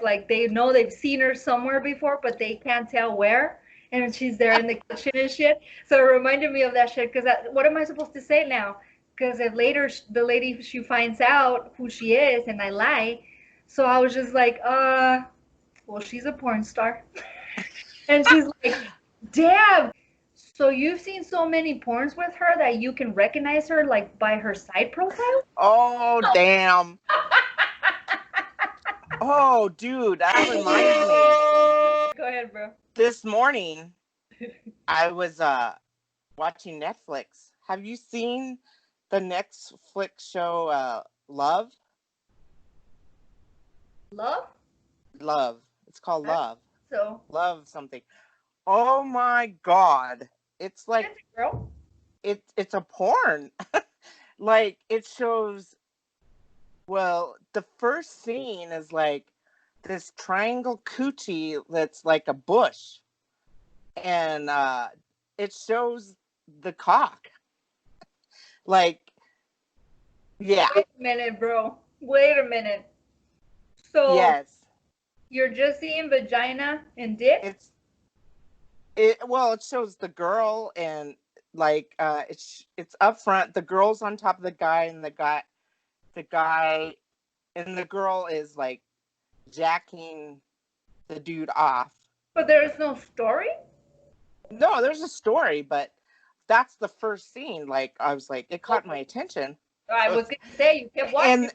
like they know they've seen her somewhere before, but they can't tell where, and she's there in the kitchen and shit. So it reminded me of that shit, because what am I supposed to say now? Because if later the lady, she finds out who she is and I lie, so I was just like, well, she's a porn star. And she's like, damn. So you've seen so many porns with her that you can recognize her like by her side profile? Oh, damn. Oh, dude, that reminds me. Go ahead, bro. This morning, I was watching Netflix. Have you seen the Netflix show Love? Love. It's called Love. So Love something. Oh my God. It's like, girl. It's a porn. Like, it shows, well, the first scene is like this triangle coochie that's like a bush. And it shows the cock. Like, yeah. Wait a minute, bro. Wait a minute. So yes. You're just seeing vagina and dick? It shows the girl, and like it's up front, the girl's on top of the guy, and the guy and the girl is like jacking the dude off. But there is no story? No, there's a story, but that's the first scene. Like I was like, it caught my attention. I was gonna say you kept watching.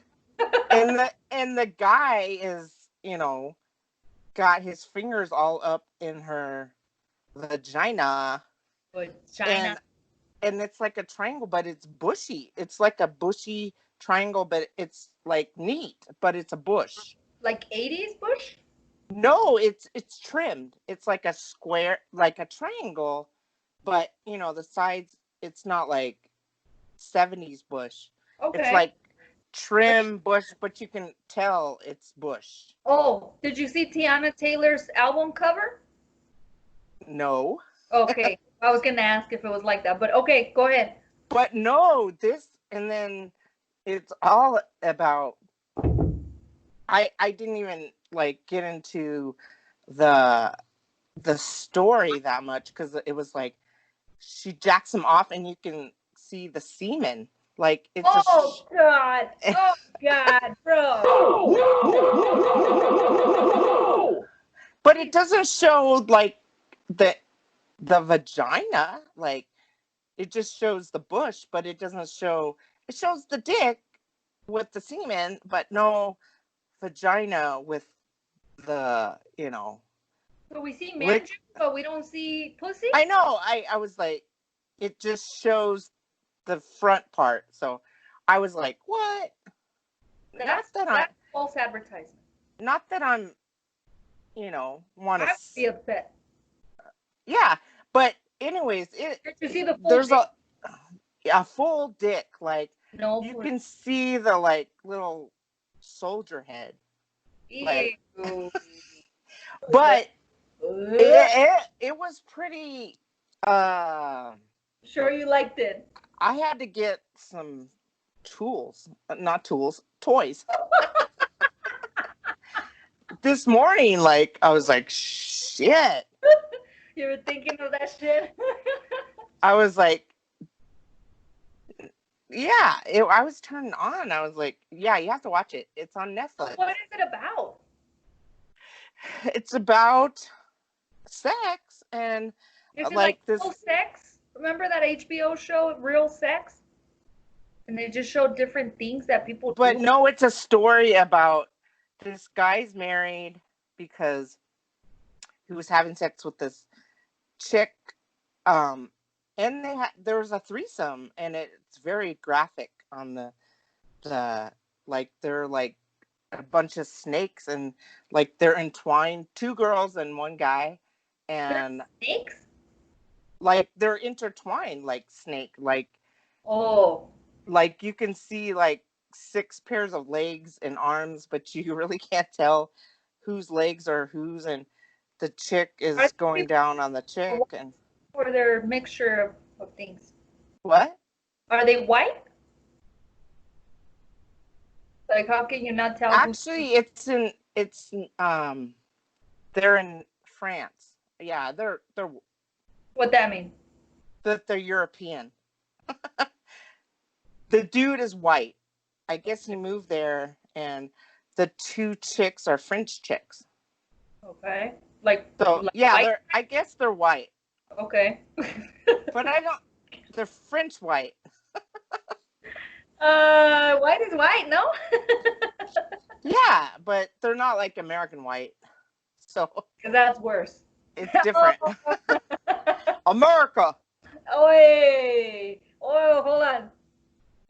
And the guy is, got his fingers all up in her vagina. China. And it's like a triangle, but it's bushy. It's like a bushy triangle, but it's like neat, but it's a bush. Like 80s bush? No, it's trimmed. It's like a square, like a triangle, but the sides, it's not like 70s bush. Okay. It's like trim bush, but you can tell it's bush. Oh, did you see Tiana Taylor's album cover? No. Okay. I was gonna ask if it was like that, but okay, go ahead. But no, and then it's all about, I didn't even like get into the story that much, because it was like she jacks him off and you can see the semen. Like it's God. Oh God, bro. But it doesn't show like the vagina. Like it just shows the bush, but it doesn't show. It shows the dick with the semen, but no vagina with the So we see man juice, but we don't see pussy. I know. I was like, it just shows the front part. So I was like, what? That's false advertisement. Not that I'm, want to. I would be upset. Yeah, but anyways, Did you see the full there's dick? a full dick. Like No, you can see the like little soldier head. Like, but it was pretty. Sure you liked it. I had to get some toys. This morning, like, I was like, shit. You were thinking of that shit? I was like, yeah, I was turning on. I was like, yeah, you have to watch it. It's on Netflix. What is it about? It's about sex and like this. Real sex? Remember that HBO show, Real Sex? And they just show different things that people But do. no, it's a story about this guy's married because he was having sex with this chick, and there was a threesome, and it's very graphic on the like they're like a bunch of snakes, and like they're entwined, 2 girls and 1 guy, and snakes, like they're intertwined like snake, like you can see like 6 pairs of legs and arms, but you really can't tell whose legs are whose, and the chick is going down on the chick. And or they're a mixture of things. What? Are they white? Like, how can you not tell? Actually, they're in France. Yeah, they're what that mean? That they're European. The dude is white. I guess he moved there, and the 2 chicks are French chicks. Okay. Yeah, I guess they're white. Okay. But they're French white. White is white, no? Yeah, but they're not like American white. So. That's worse. It's different. America. Oi, hold on.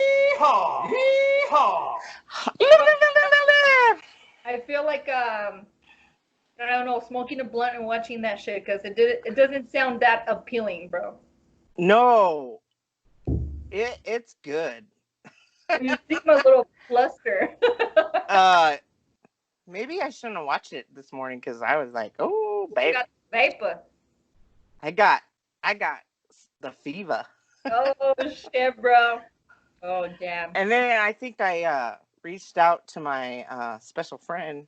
Yeehaw! Yeehaw! I feel like I don't know, smoking a blunt and watching that shit, because it doesn't sound that appealing, bro. No, it's good. You seem a little fluster. Maybe I shouldn't have watched it this morning, because I was like, oh, babe. You got vapor. I got the fever. Oh shit, bro. Oh damn. And then I think I reached out to my special friend.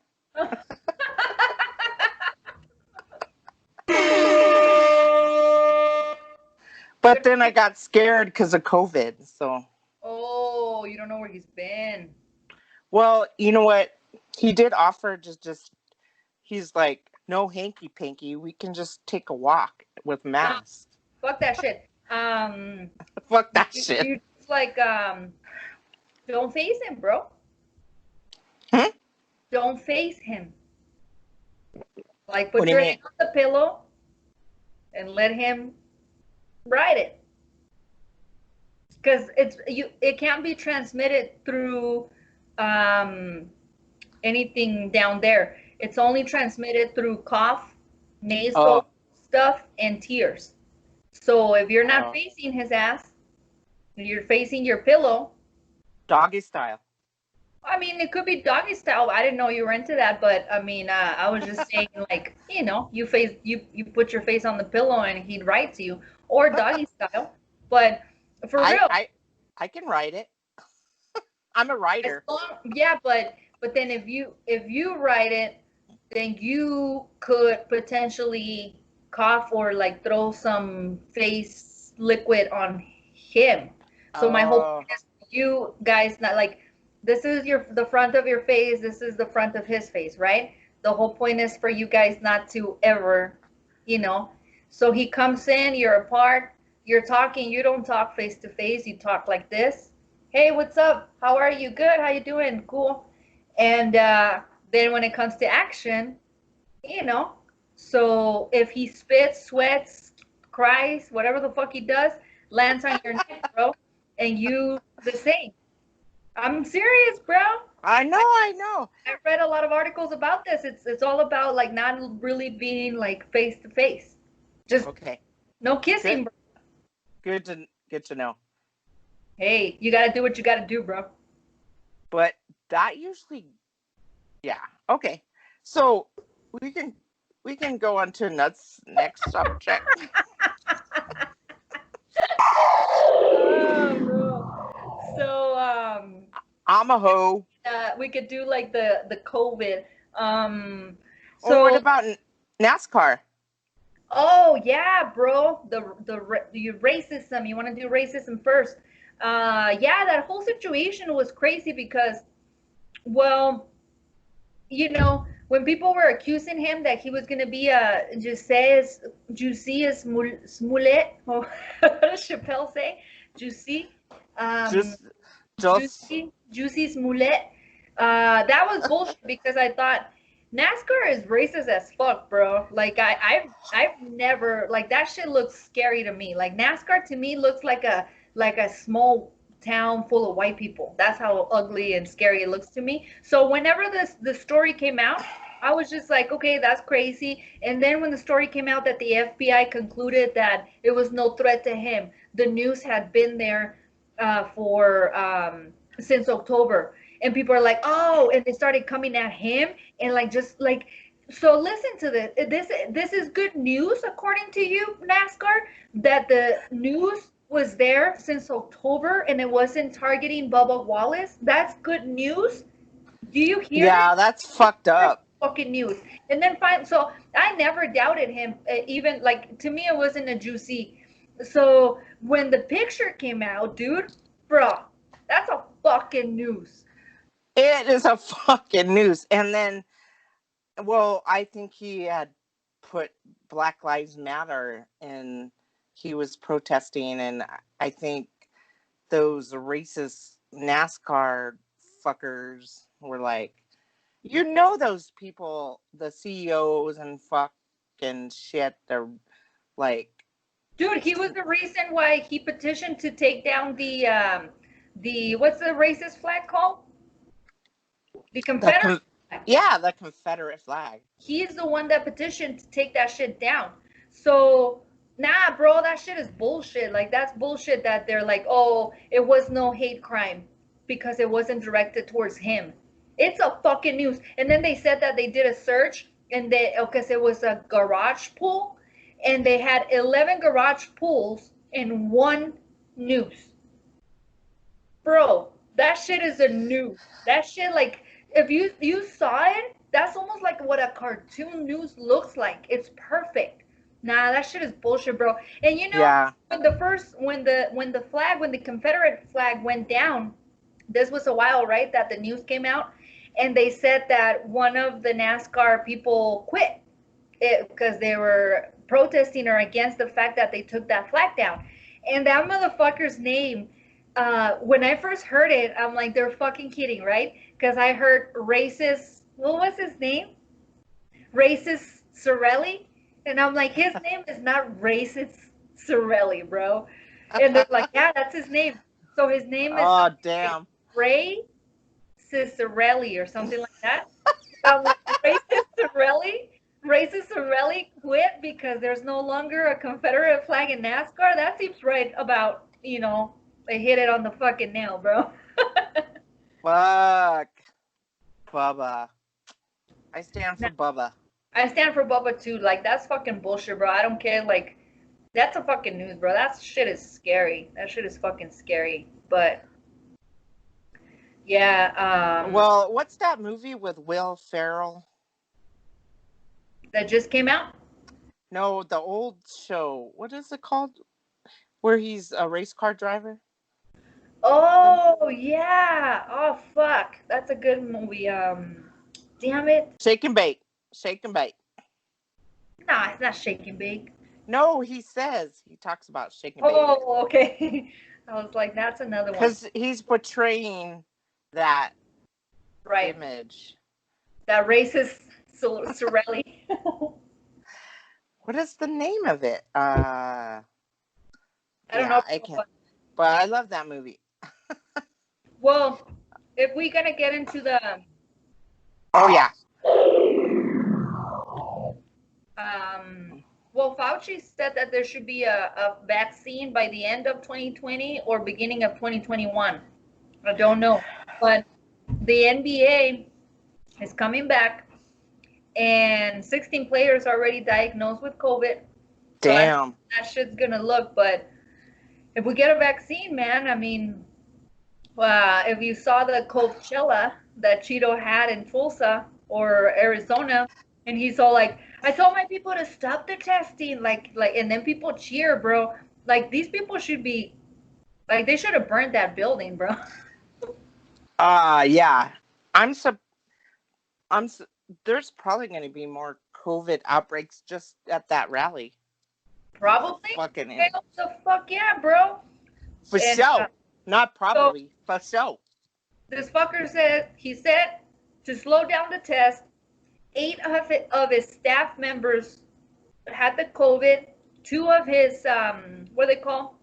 But then I got scared because of COVID. So. Oh, you don't know where he's been. Well, you know what? He did offer just he's like, no hanky panky. We can just take a walk. with masks. Fuck that shit. Fuck that you, shit. you just like don't face him, bro. Hmm? Don't face him. Like What put do you your mean? hand on the pillow and let him ride it. Because it can't be transmitted through anything down there. It's only transmitted through cough, nasal stuff, and tears. So if you're not facing his ass, you're facing your pillow. Doggy style. I mean, it could be doggy style. I didn't know you were into that, but I mean, I was just saying, like, you put your face on the pillow and he'd write to you, or doggy style. But for real, I can write it. I'm a writer. Yeah, but then if you write it, then you could potentially cough or like throw some face liquid on him. So my whole point is you guys not like this is the front of your face, this is the front of his face, right? The whole point is for you guys not to ever, So he comes in, you're apart, you're talking, you don't talk face to face, you talk like this. Hey, what's up? How are you? Good. How you doing? Cool. And then when it comes to action, so if he spits, sweats, cries, whatever the fuck he does, lands on your neck, bro, and you the same. I'm serious, bro. I know. I read a lot of articles about this. It's all about like not really being like face to face. Just no kissing, bro. Good to know. Hey, you gotta do what you gotta do, bro. But that usually, yeah. Okay, so we can go on to next subject. Oh, bro. So I'm a hoe. we could do like the COVID. So what about NASCAR? Oh yeah, bro. The racism. You want to do racism first? Yeah, that whole situation was crazy because, well, when people were accusing him that he was gonna be a Juicy Smollett, or what does Chappelle say? Juicy, Juicy Smollett. That was bullshit because I thought NASCAR is racist as fuck, bro. Like I've never like that shit looks scary to me. Like NASCAR to me looks like a small town full of white people. That's how ugly and scary it looks to me. So whenever the story came out, I was just like, okay, that's crazy. And then when the story came out that the FBI concluded that it was no threat to him, the news had been there for since October. And people are like, oh, and they started coming at him and like just like so listen to this. This is good news according to you, NASCAR, that the news was there since October and it wasn't targeting Bubba Wallace. That's good news. Do you hear? Yeah, that's fucked up. Fucking news. And then so I never doubted him. Even like to me, it wasn't a juicy. So when the picture came out, dude, bro, that's a fucking news. It is a fucking news. And then, well, I think he had put Black Lives Matter and he was protesting, and I think those racist NASCAR fuckers were like, those people, the CEOs and fucking shit, they're like, dude, he was the reason why he petitioned to take down the what's the racist flag called? The Confederate flag. Yeah, the Confederate flag. He is the one that petitioned to take that shit down. So nah, bro, that shit is bullshit. Like that's bullshit that they're like, oh, it was no hate crime because it wasn't directed towards him. It's a fucking news. And then they said that they did a search and because it was a garage pool and they had 11 garage pools in one news. Bro, that shit is a news. That shit, like, if you saw it, that's almost like what a cartoon news looks like. It's perfect. Nah, that shit is bullshit, bro. And when the Confederate flag went down, this was a while, right? That the news came out, and they said that one of the NASCAR people quit it because they were protesting or against the fact that they took that flag down. And that motherfucker's name, when I first heard it, I'm like, they're fucking kidding, right? Because I heard racist, what was his name? Racist Sorelli. And I'm like, his name is not racist Sorelli, bro. And they're like, yeah, that's his name. So his name is Oh, damn. Ray Cicerelli or something like that. I'm like, racist Sorelli quit because there's no longer a Confederate flag in NASCAR. That seems right about, they hit it on the fucking nail, bro. Fuck. Bubba. I stand for Bubba. I stand for Bubba too. Like, that's fucking bullshit, bro. I don't care. Like, that's a fucking news, bro. That shit is scary. That shit is fucking scary. But yeah. Well, what's that movie with Will Ferrell? That just came out? No, the old show. What is it called? Where he's a race car driver? Oh, yeah. Oh, fuck. That's a good movie. Damn it. Shake and Bake. Shake and Bake. Nah, it's not Shake and Bake. No, he talks about Shake and Bake. Oh, okay. I was like, that's another one. Because he's portraying that image. That racist Sorelli. What is the name of it? I don't know. I can't. But I love that movie. Well, if we're going to get into the... Oh, yeah. Well, Fauci said that there should be a vaccine by the end of 2020 or beginning of 2021. I don't know. But the NBA is coming back, and 16 players already diagnosed with COVID. Damn. So that shit's going to look. But if we get a vaccine, man, I mean, if you saw the Coachella that Cheeto had in Tulsa or Arizona, and he's all like, I told my people to stop the testing, like, and then people cheer, bro. Like, these people should be, like, they should have burned that building, bro. Yeah. There's probably going to be more COVID outbreaks just at that rally. Probably. Fucking Hell the fuck yeah, bro. For sure. Not probably. For sure. This fucker said, to slow down the test, 8 of his staff members had the COVID. 2 of his, what they call,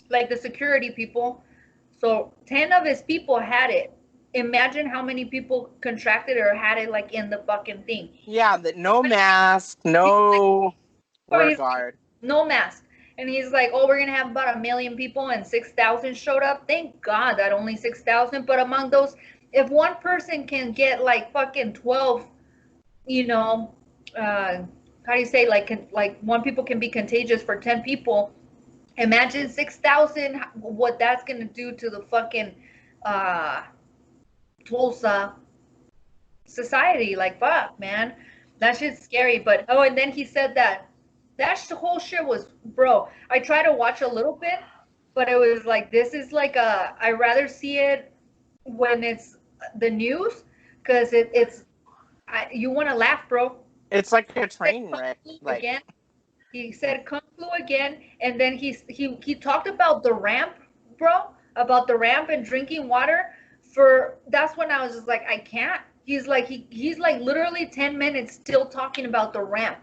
like the security people. So 10 of his people had it. Imagine how many people contracted or had it, like, in the fucking thing. Yeah, no mask, no regard. No mask. And he's like, oh, we're going to have about 1 million people and 6,000 showed up. Thank God that only 6,000. But among those, if one person can get like fucking 12, how do you say, like one people can be contagious for 10 people. Imagine 6,000, what that's going to do to the fucking Tulsa society. Like, fuck, man. That shit's scary. But, and then he said that whole shit was, bro, I tried to watch a little bit, but it was like, this is like I rather see it when it's the news, because you want to laugh, bro. It's like a train wreck. Again. He said Kung Flu again, and then he talked about the ramp, bro, about the ramp and drinking water. That's when I was just like, I can't. He's like literally 10 minutes still talking about the ramp.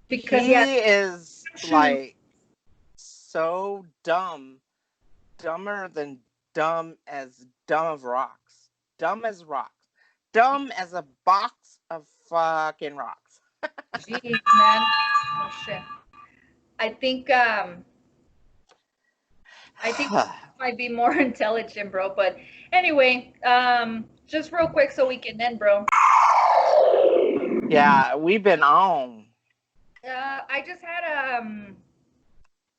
Because he is like so dumb, dumber than dumb as dumb of rocks, dumb as rocks, dumb as a box of fucking rocks. Jeez, man. Oh shit. I think might be more intelligent, bro. But anyway, just real quick so we can end, bro. Yeah, we've been on. I just had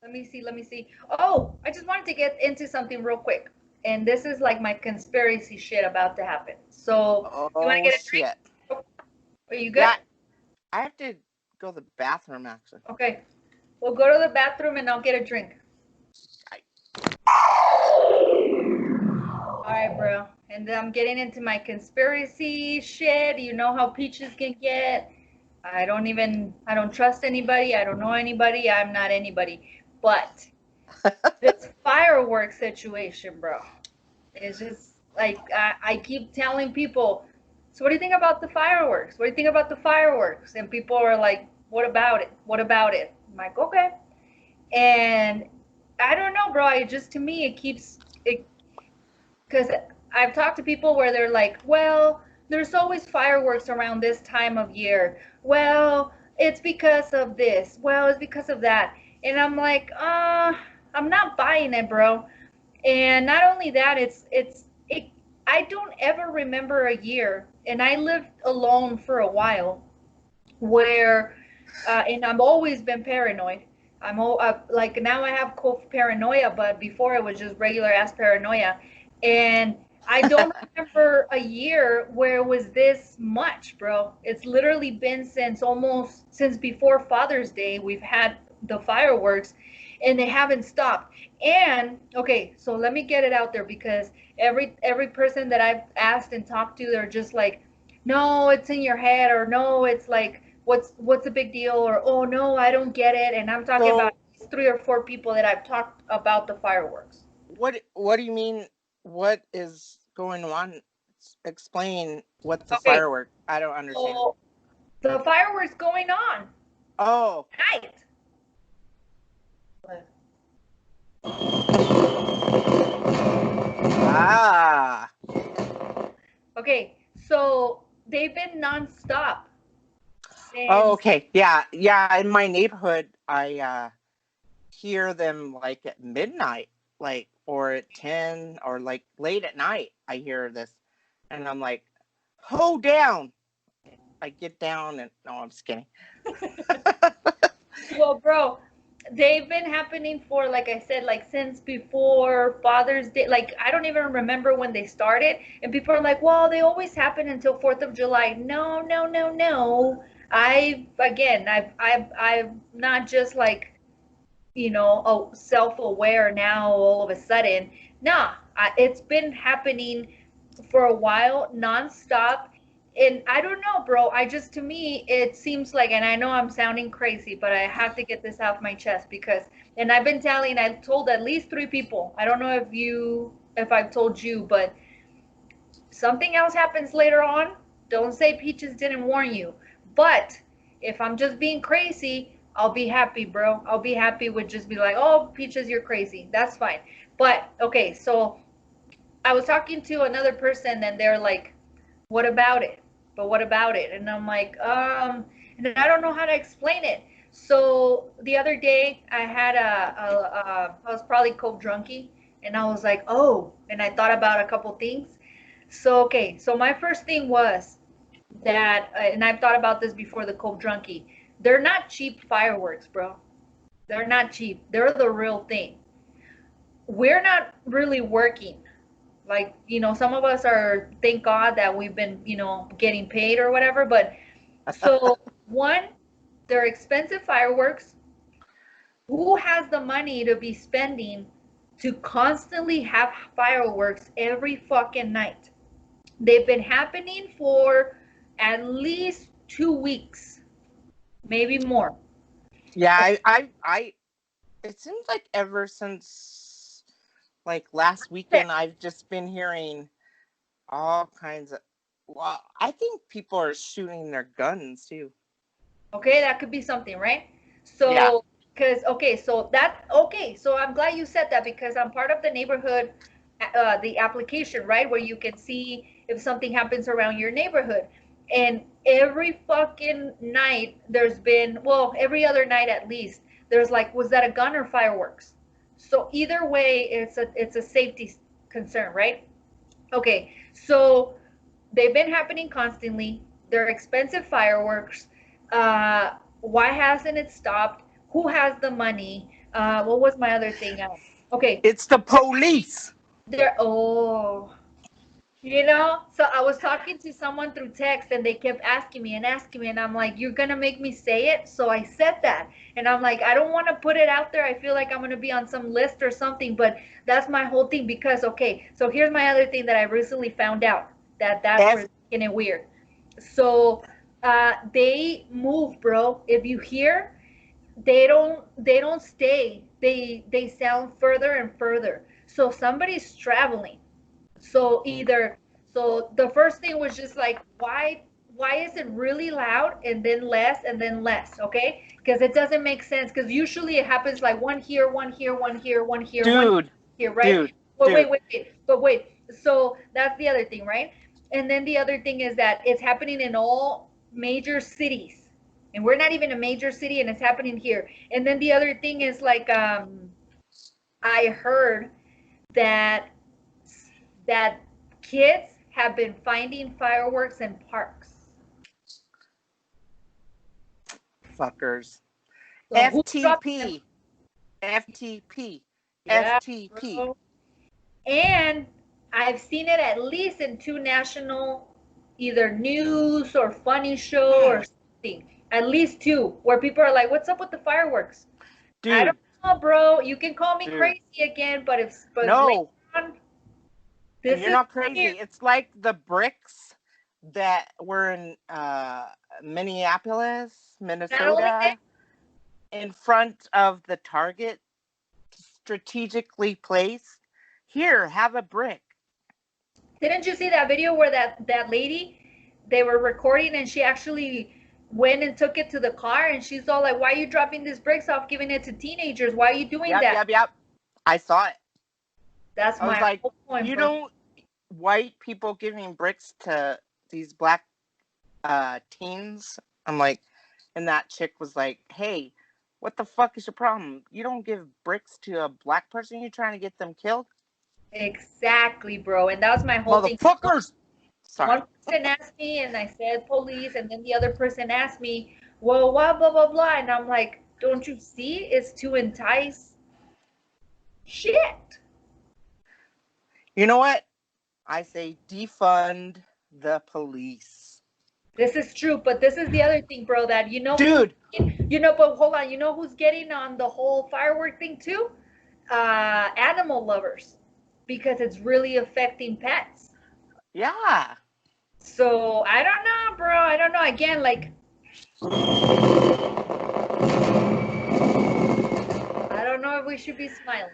let me see. Oh, I just wanted to get into something real quick. And this is like my conspiracy shit about to happen. So you wanna get a drink? Are you good? Yeah, I have to go to the bathroom actually. Okay. We'll go to the bathroom and I'll get a drink. Alright, bro. And then I'm getting into my conspiracy shit. You know how Peaches can get. I don't trust anybody. I don't know anybody. I'm not anybody. But this fireworks situation, bro, is just like I keep telling people, so what do you think about the fireworks? What do you think about the fireworks? And people are like, what about it? What about it? I'm like, okay. And I don't know, bro. It just, to me, it keeps it, because I've talked to people where they're like, well, there's always fireworks around this time of year. Well, it's because of this. Well, it's because of that. And I'm like, I'm not buying it, bro. And not only that, it. I don't ever remember a year, and I lived alone for a while, where, and I've always been paranoid. Like now I have paranoia, but before it was just regular ass paranoia, and I don't remember a year where it was this much, bro. It's literally been since before Father's Day we've had the fireworks, and they haven't stopped. And okay, so let me get it out there, because every person that I've asked and talked to, they're just like, no, it's in your head, or no, it's like, what's the big deal, or oh no, I don't get it. And I'm talking about three or four people that I've talked about the fireworks. What do you mean? What is going on? Explain what the Okay, firework. I don't understand. so the fireworks going on Oh, tonight. ah. Okay, so they've been nonstop Oh, since. okay. Yeah, yeah. In my neighborhood, I hear them like at midnight, like, or at 10, or like late at night. I hear this, and I'm like, "Hold down!" I get down, and no, I'm just kidding. Well, bro, they've been happening for, like I said, like since before Father's Day. Like I don't even remember when they started. And people are like, well, they always happen until 4th of July. No, no, no, no. I'm not just like, self-aware now all of a sudden. Nah, it's been happening for a while, nonstop. And I don't know, bro. To me, it seems like, and I know I'm sounding crazy, but I have to get this off my chest, because, and I've told at least three people. I don't know if I've told you, but something else happens later on. Don't say Peaches didn't warn you. But if I'm just being crazy, I'll be happy, bro. I'll be happy with just be like, oh, Peaches, you're crazy. That's fine. But okay, so I was talking to another person, and they're like, what about it? But what about it? And I'm like, and I don't know how to explain it. So the other day I had I was probably coke drunky, and I was like, oh, and I thought about a couple things. So, okay, so my first thing was that, and I've thought about this before the coke drunkie, they're not cheap fireworks, bro. They're not cheap. They're the real thing. We're not really working. Like, some of us are, thank God that we've been, getting paid or whatever. But so, one, they're expensive fireworks. Who has the money to be spending to constantly have fireworks every fucking night? They've been happening for at least 2 weeks, maybe more. Yeah, it seems like ever since like last weekend, I've just been hearing all kinds of. Well, I think people are shooting their guns too. Okay, that could be something, right? Yeah. So, so I'm glad you said that, because I'm part of the neighborhood, the application, right, where you can see if something happens around your neighborhood. And every fucking night there's been, well, every other night at least, there's like, was that a gun or fireworks? So either way, it's a safety concern, right? Okay, so they've been happening constantly. They're expensive fireworks. Why hasn't it stopped? Who has the money? What was my other thing? Okay, It's the police. oh, so I was talking to someone through text, and they kept asking me, and I'm like, you're gonna make me say it? So I said that. And I'm like, I don't want to put it out there. I feel like I'm gonna be on some list or something, but that's my whole thing. Because, okay, so here's my other thing that I recently found out, that's where it's getting weird. So They move, bro. If you hear, they don't stay. They sound further and further. So somebody's traveling. So either so the first thing was just like why is it really loud and then less, okay? Because it doesn't make sense. Because usually it happens like one here, one here, one here, one here, one Dude, here, right? dude, But dude. wait. So that's the other thing, right? And then the other thing is that it's happening in all major cities. And we're not even a major city and it's happening here. And then the other thing is like I heard that that kids have been finding fireworks in parks. Fuckers. So who dropped them? FTP. FTP. Yeah, FTP. bro. And I've seen it at least in two national, either news or funny show or something. At least two, where people are like, "What's up with the fireworks?" I Dude, don't know, bro. You can call me dude. crazy again, but later No, on, this you're is not crazy. weird. It's like the bricks that were in Minneapolis, Not only that, Minnesota, in front of the Target, strategically placed. Here, have a brick. didn't you see that video where that lady they were recording and she actually went and took it to the car and she's all like, "Why are you dropping these bricks off, giving it to teenagers? Why are you doing Yep, that?" yep, yep. I saw it. That's I was my like, whole point, you bro. don't white people giving bricks to these black teens. I'm like, and that chick was like, hey, what the fuck is your problem? You don't give bricks to a black person. You're trying to get them killed, Exactly, bro. And that was my whole thing. motherfuckers. Sorry. One person asked me and I said police, and then the other person asked me, well, what, blah, blah, blah. And I'm like, don't you see? It's to entice shit. You know what? I say defund the police. This is true, but this is the other thing, bro, that Dude. but hold on, you know who's getting on the whole firework thing too? Animal lovers, because it's really affecting pets. Yeah. So I don't know, bro. I don't know. Again, like I don't know if we should be smiling.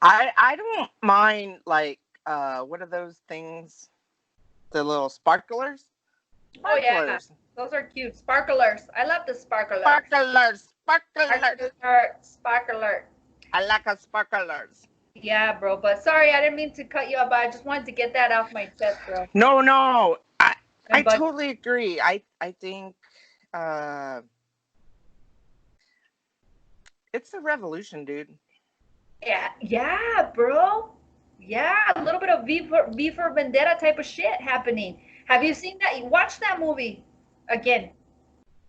I don't mind, like, what are those things? The little sparklers? Oh yeah, those are cute. Sparklers. I love the sparklers. Sparklers. Sparkler. I like a sparklers. Yeah, bro. But sorry, I didn't mean to cut you off. But I just wanted to get that off my chest, bro. No. I But totally agree. I think it's a revolution, dude. yeah, bro. Yeah, a little bit of V for Vendetta type of shit happening. Have you seen that? Watch that movie again.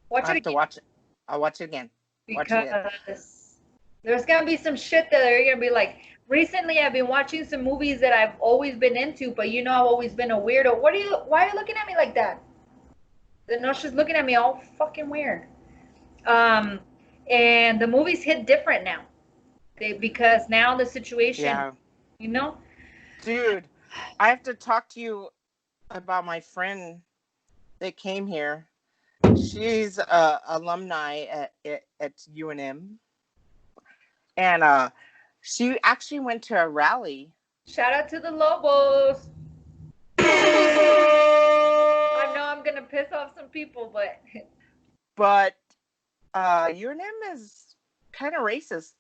Watch I it have to again watch it. I'll watch it again. Watch it again. because there's gonna be some shit that you're gonna be like. Recently, I've been watching some movies that I've always been into, but you know I've always been a weirdo. Why are you looking at me like that? No, she's looking at me all fucking weird. And the movies hit different now. Because now the situation, Yeah. you know? Dude, I have to talk to you about my friend that came here. She's a alumni at UNM. And she actually went to a rally. Shout out to the Lobos. I know I'm gonna piss off some people, But UNM is kind of racist.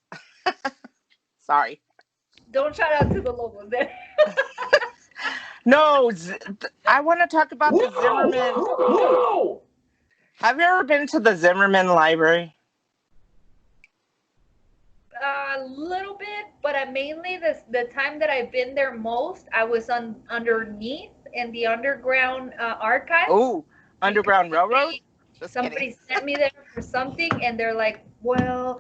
Sorry. don't shout out to the Lobos then. No, I want to talk about the Zimmerman. Whoa! Have you ever been to the Zimmerman Library? A little bit, but mainly the time that I've been there most, I was underneath in the underground archives. Oh, Underground Railroad? Somebody sent me there for something, and they're like, well,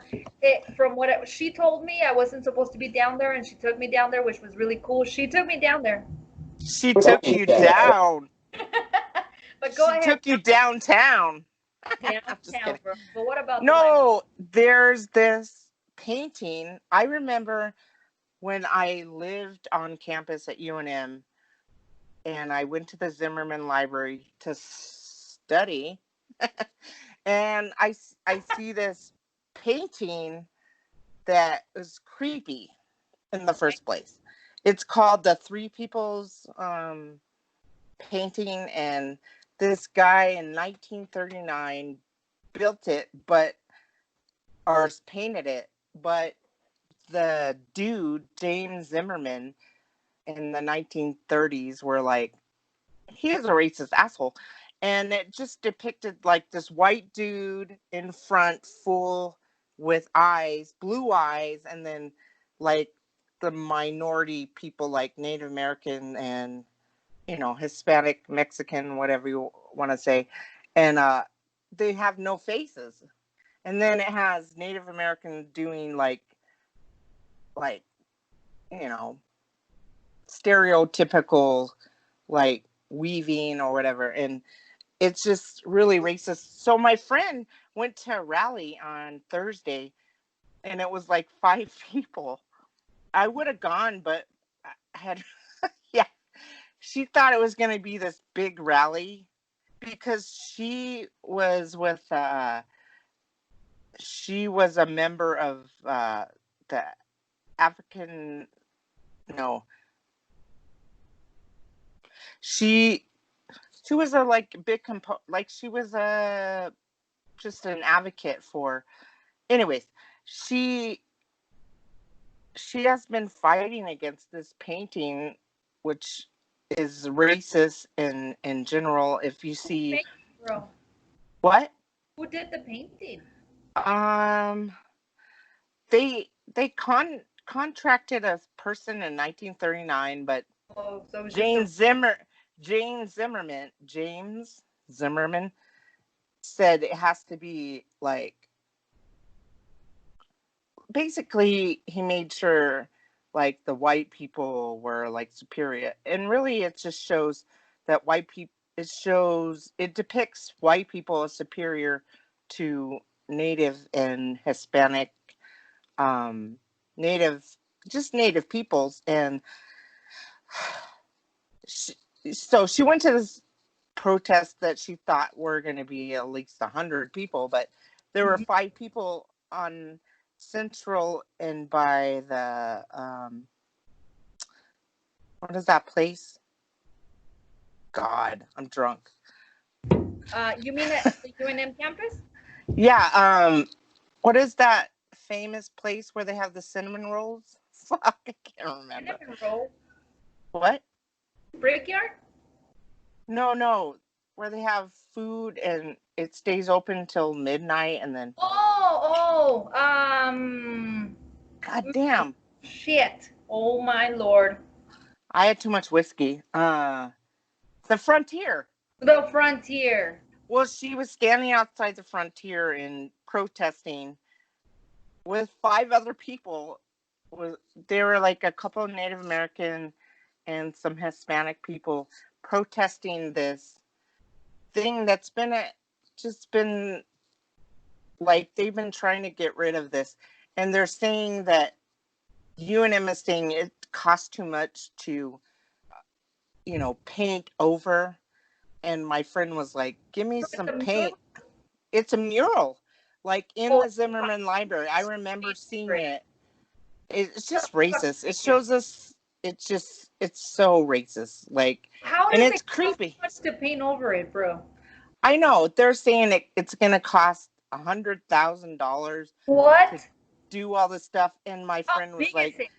from what she told me, I wasn't supposed to be down there, and she took me down there, which was really cool. She took me down there. She took you down. But go ahead. She took you downtown. Downtown, bro. But what about No, there's this painting. I remember when I lived on campus at UNM and I went to the Zimmerman Library to study. And I see this painting that is creepy in the Okay. first place. It's called the Three Peoples painting, and this guy in 1939 built it, but or painted it, but the dude James Zimmerman in the 1930s were like, he is a racist asshole. And it just depicted like this white dude in front, full with eyes, blue eyes, and then like the minority people like Native American and, you know, Hispanic, Mexican, whatever you want to say. And they have no faces. And then it has Native American doing like, you know, stereotypical like weaving or whatever. And it's just really racist. So my friend went to a rally on Thursday and it was like 5 people. I would have gone, but I had, yeah, she thought it was going to be this big rally because she was a member of the African, no, she, she was a like big like she was a, just an advocate for, anyways, she she has been fighting against this painting, which is racist in general. If you see Bro, what, who did the painting? um, they contracted a person in 1939, but Oh, so it was just a James Zimmer James Zimmerman said it has to be like, basically he made sure like the white people were like superior, and really it just shows that white people, it depicts white people as superior to native and Hispanic, um native, just native peoples. And she, so she went to this protest that she thought were going to be at least 100 people, but there were Mhm. 5 people on Central and by the what is that place? God, I'm drunk. You mean at the UNM campus? Yeah, what is that famous place where they have the cinnamon rolls? Fuck, I can't remember. Cinnamon roll. What? Brickyard? No, where they have food and it stays open till midnight, and then Oh, god damn, shit. Oh my lord. I had too much whiskey. The Frontier. The Frontier. Well, she was standing outside the Frontier and protesting with 5 other people. There were like a couple of Native American and some Hispanic people protesting this thing that's just been like, they've been trying to get rid of this, and they're saying that UNM is saying it costs too much to, paint over. And my friend was like, give me So it's some a mural? paint. It's a mural, like in Oh, the Zimmerman Library. I remember seeing great. it. It's just racist. It shows us, it's so racist. Like, How and does it's it cost so creepy. much to paint over it, bro? I know they're saying it's going to cost $100,000 to What? do all this stuff. And my How friend was big is like, it?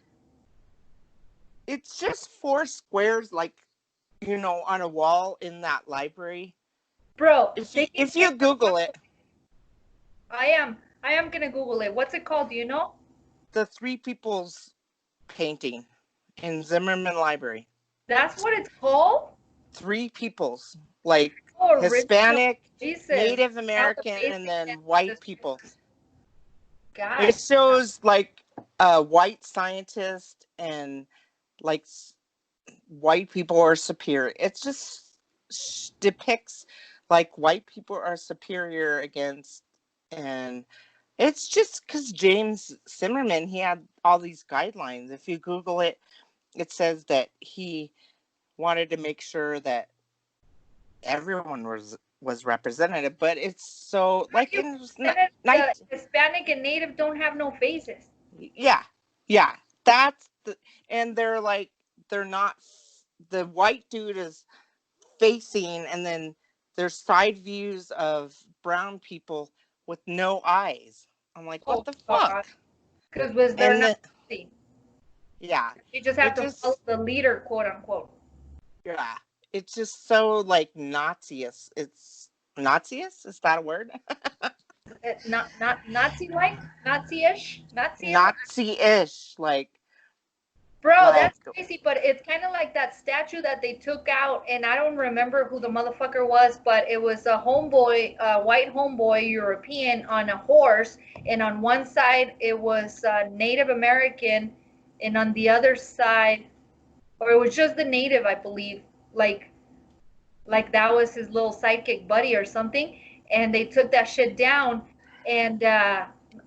it's just 4 squares, like, on a wall in that library. Bro, If they you, can if you get Google it, I am gonna Google it. What's it called? Do you know? the Three Peoples painting in Zimmerman Library. That's what it's called? 3 peoples, like Oh, original Hispanic, faces. Native Now the American, and basic then white people. description. It God. shows like a white scientist and like white people are superior. It just depicts like white people are superior against, and it's just because James Zimmerman, he had all these guidelines. If you Google it, it says that he wanted to make sure that everyone was was represented, but it's so like in The Hispanic and Native don't have no faces. yeah, yeah, that's the, and they're like, they're not, the white dude is facing, and then there's side views of brown people with no eyes. I'm like, what the fuck? Because they're And not yeah, you just have to follow the leader, quote unquote. Yeah, it's just so like Nazi-ish. It's Nazi-ish? Is that a word? Not Nazi-like, Nazi-ish, Nazi-ish, like. Bro, that's crazy, but it's kind of like that statue that they took out, and I don't remember who the motherfucker was, but it was a homeboy, a white homeboy, European, on a horse, and on one side it was Native American, and on the other side, or it was just the Native, I believe, like that was his little sidekick buddy or something, and they took that shit down, and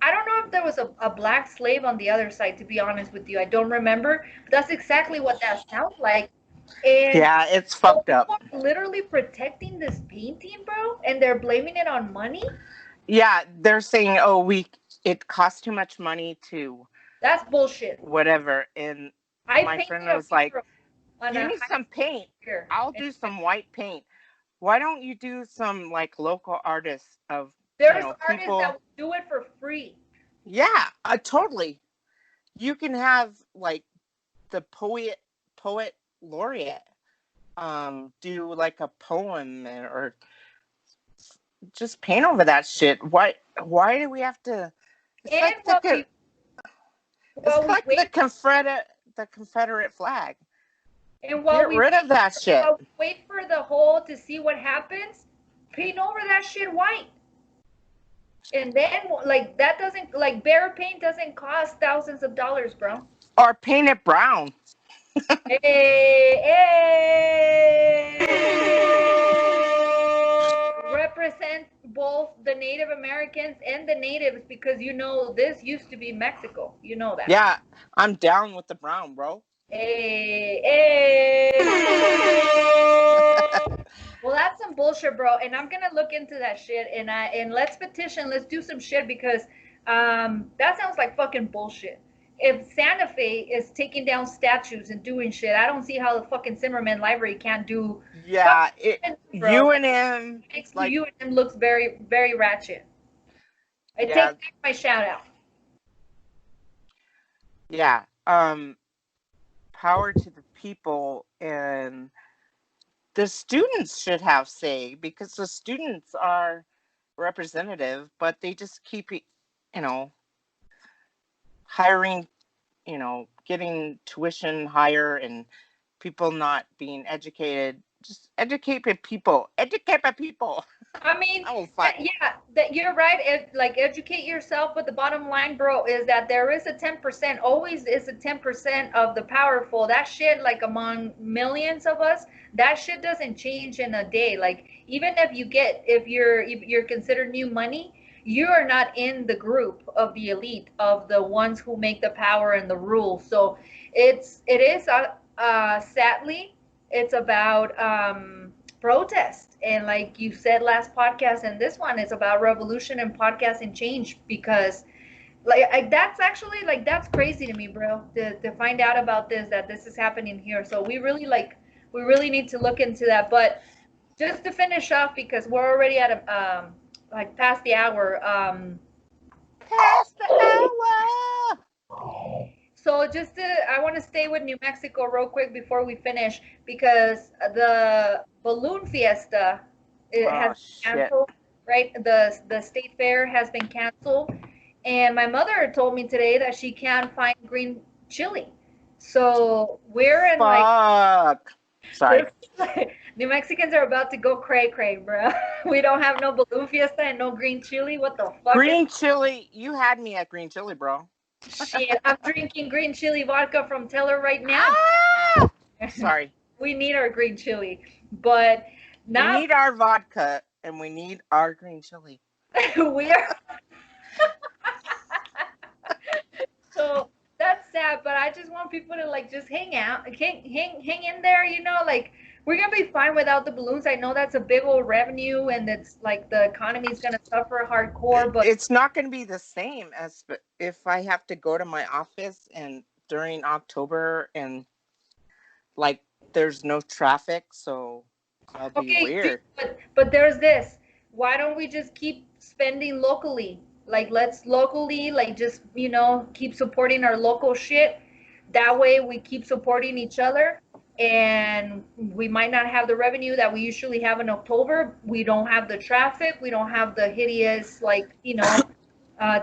I don't know if there was a black slave on the other side, to be honest with you. I don't remember. But that's exactly what that sounds like. And yeah, it's fucked up. People are literally protecting this painting, bro, and they're blaming it on money. Yeah, they're saying, oh, it costs too much money to. That's bullshit. Whatever. And my friend was like, give me some paint. I'll do some white paint. Why don't you do some like local artists of There's artists that do it for free. Yeah, totally. You can have like the poet laureate do like a poem or just paint over that shit. Why do we have to? It's like the Confederate flag. And while Get rid of that shit. While we wait for the hole to see what happens, paint over that shit white. And then, like, that doesn't, like, bear paint doesn't cost thousands of dollars, bro. Or paint it brown. Hey. Represent both the Native Americans and the natives, because you know this used to be Mexico. You know that. Yeah, I'm down with the brown, bro. Hey. Well, that's some bullshit, bro. And I'm gonna look into that shit. And let's petition. Let's do some shit, because that sounds like fucking bullshit. If Santa Fe is taking down statues and doing shit, I don't see how the fucking Zimmerman Library can't do. Yeah, UNM. Like, UNM looks very, very ratchet. I take back my shout out. Yeah. Power to the people, and the students should have say, because the students are representative, but they just keep, hiring, getting tuition higher, and people not being educated. Just educate people. I mean, you're right. Like, educate yourself, but the bottom line, bro, is that there is a 10%, always is a 10% of the powerful. That shit, like, among millions of us, that shit doesn't change in a day. Like, even if you're considered new money, you are not in the group of the elite, of the ones who make the power and the rule. So it is sadly, it's about protest, and like you said last podcast, and this one is about revolution and podcast and change, because like that's actually, like, that's crazy to me, bro, to find out about that this is happening here. So we really need to look into that. But just to finish off, because we're already at past the hour. So I want to stay with New Mexico real quick before we finish, because the balloon fiesta has been canceled, right? The state fair has been canceled, and my mother told me today that she can't find green chili. So we're in Sorry. New Mexicans are about to go cray, bro. We don't have no balloon fiesta and no green chili. What the fuck? Green chili? You had me at green chili, bro. Shit, I'm drinking green chili vodka from Teller right now. Sorry. We need our green chili, but now we need our vodka and we need our green chili. We are. So that's sad, but I just want people to, like, just hang out, hang in there, like, we're gonna be fine without the balloons. I know that's a big old revenue, and it's like the economy's gonna suffer hardcore. But It's not going to be the same as if I have to go to my office and during October and like there's no traffic, so I'll be okay, weird. but there's this. Why don't we just keep spending locally? Like let's locally, like just keep supporting our local shit. That way we keep supporting each other, and we might not have the revenue that we usually have in October. We don't have the traffic. We don't have the hideous uh,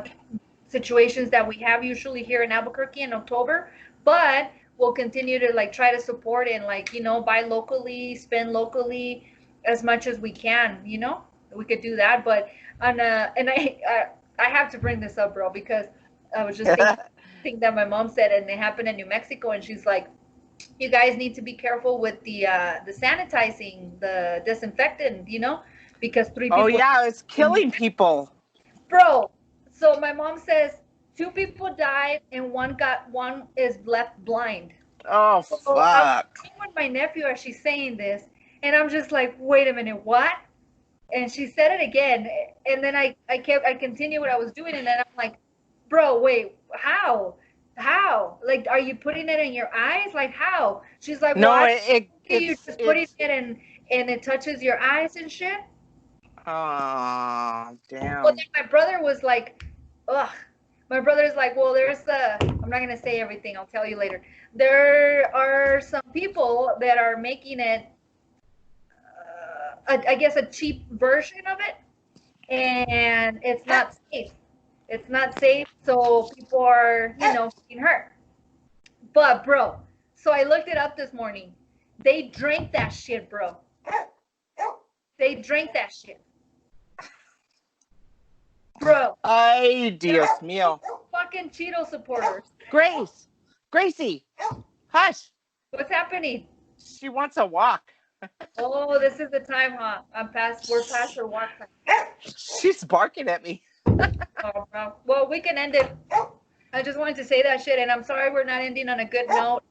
situations that we have usually here in Albuquerque in October. But we'll continue to like try to support and buy locally, spend locally as much as we can. We could do that. But and I have to bring this up, bro, because I was just thinking thing that my mom said, and it happened in New Mexico, and she's like, you guys need to be careful with the sanitizing, the disinfectant, because three Oh people. yeah, it's killing people. Bro, so my mom says two people died and one is left blind. Oh So I was fuck. talking with my nephew as she's saying this, and I'm just like, wait a minute, what? And she said it again, and then I continued what I was doing, and then I'm like, bro, wait, how, like, are you putting it in your eyes, like how? She's like, No, well, you it's just putting it in and it touches your eyes and shit. oh damn. Well, then my brother was like, ugh. My brother's like, well, I'm not gonna say everything, I'll tell you later. There are some people that are making it I guess a cheap version of it, and it's not safe. It's not safe, so people are, getting hurt. But bro, so I looked it up this morning. They drank that shit, bro. They drank that shit, bro. Ay, Dios mío. Fucking Cheeto supporters. Gracie, hush. What's happening? She wants a walk. Oh, this is the time, huh? We're past her walk time. She's barking at me. Oh, bro. Well, we can end it. I just wanted to say that shit, and I'm sorry we're not ending on a good note.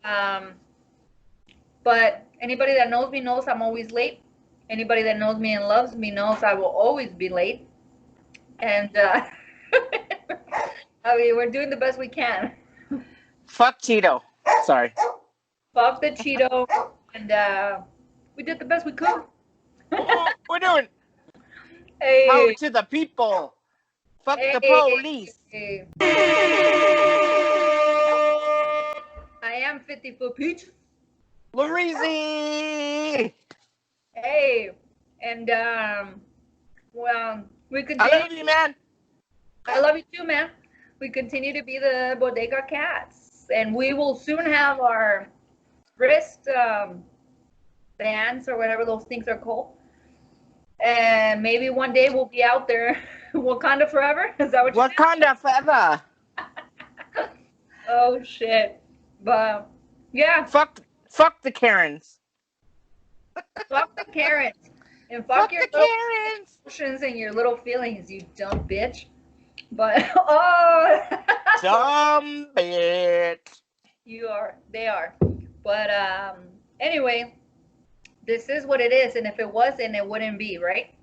But anybody that knows me knows I'm always late. Anybody that knows me and loves me knows I will always be late. And I mean, we're doing the best we can. Fuck Cheeto. Sorry. Fuck the Cheeto, and we did the best we could. We're doing Hey, power to the people. Fuck the police. hey. I am 50-foot peach. Larizi. Hey, and well, we I continue. love you, man. I love you too, man. We continue to be the Bodega Cats, and we will soon have our wrist bands or whatever those things are called. And maybe one day we'll be out there. Wakanda forever? Is that what you said? Wakanda forever. Oh shit. But yeah, Fuck the Karens. fuck the Karens. And Fuck fuck your the little Karens. emotions and your little feelings, you dumb bitch. But oh Dumb bitch. they are. But anyway, this is what it is, and if it wasn't, it wouldn't be, right?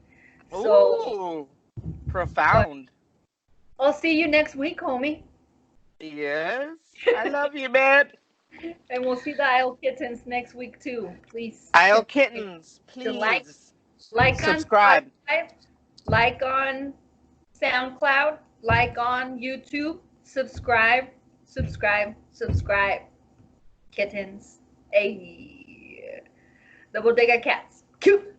So Ooh, profound. I'll see you next week, homie. Yes. I love you, man. And we'll see the Isle Kittens next week too. Please. Isle Kittens, like please. on Subscribe. Spotify, like on SoundCloud, like on YouTube, subscribe. Kittens. Hey. The Bodega Cats. Cute.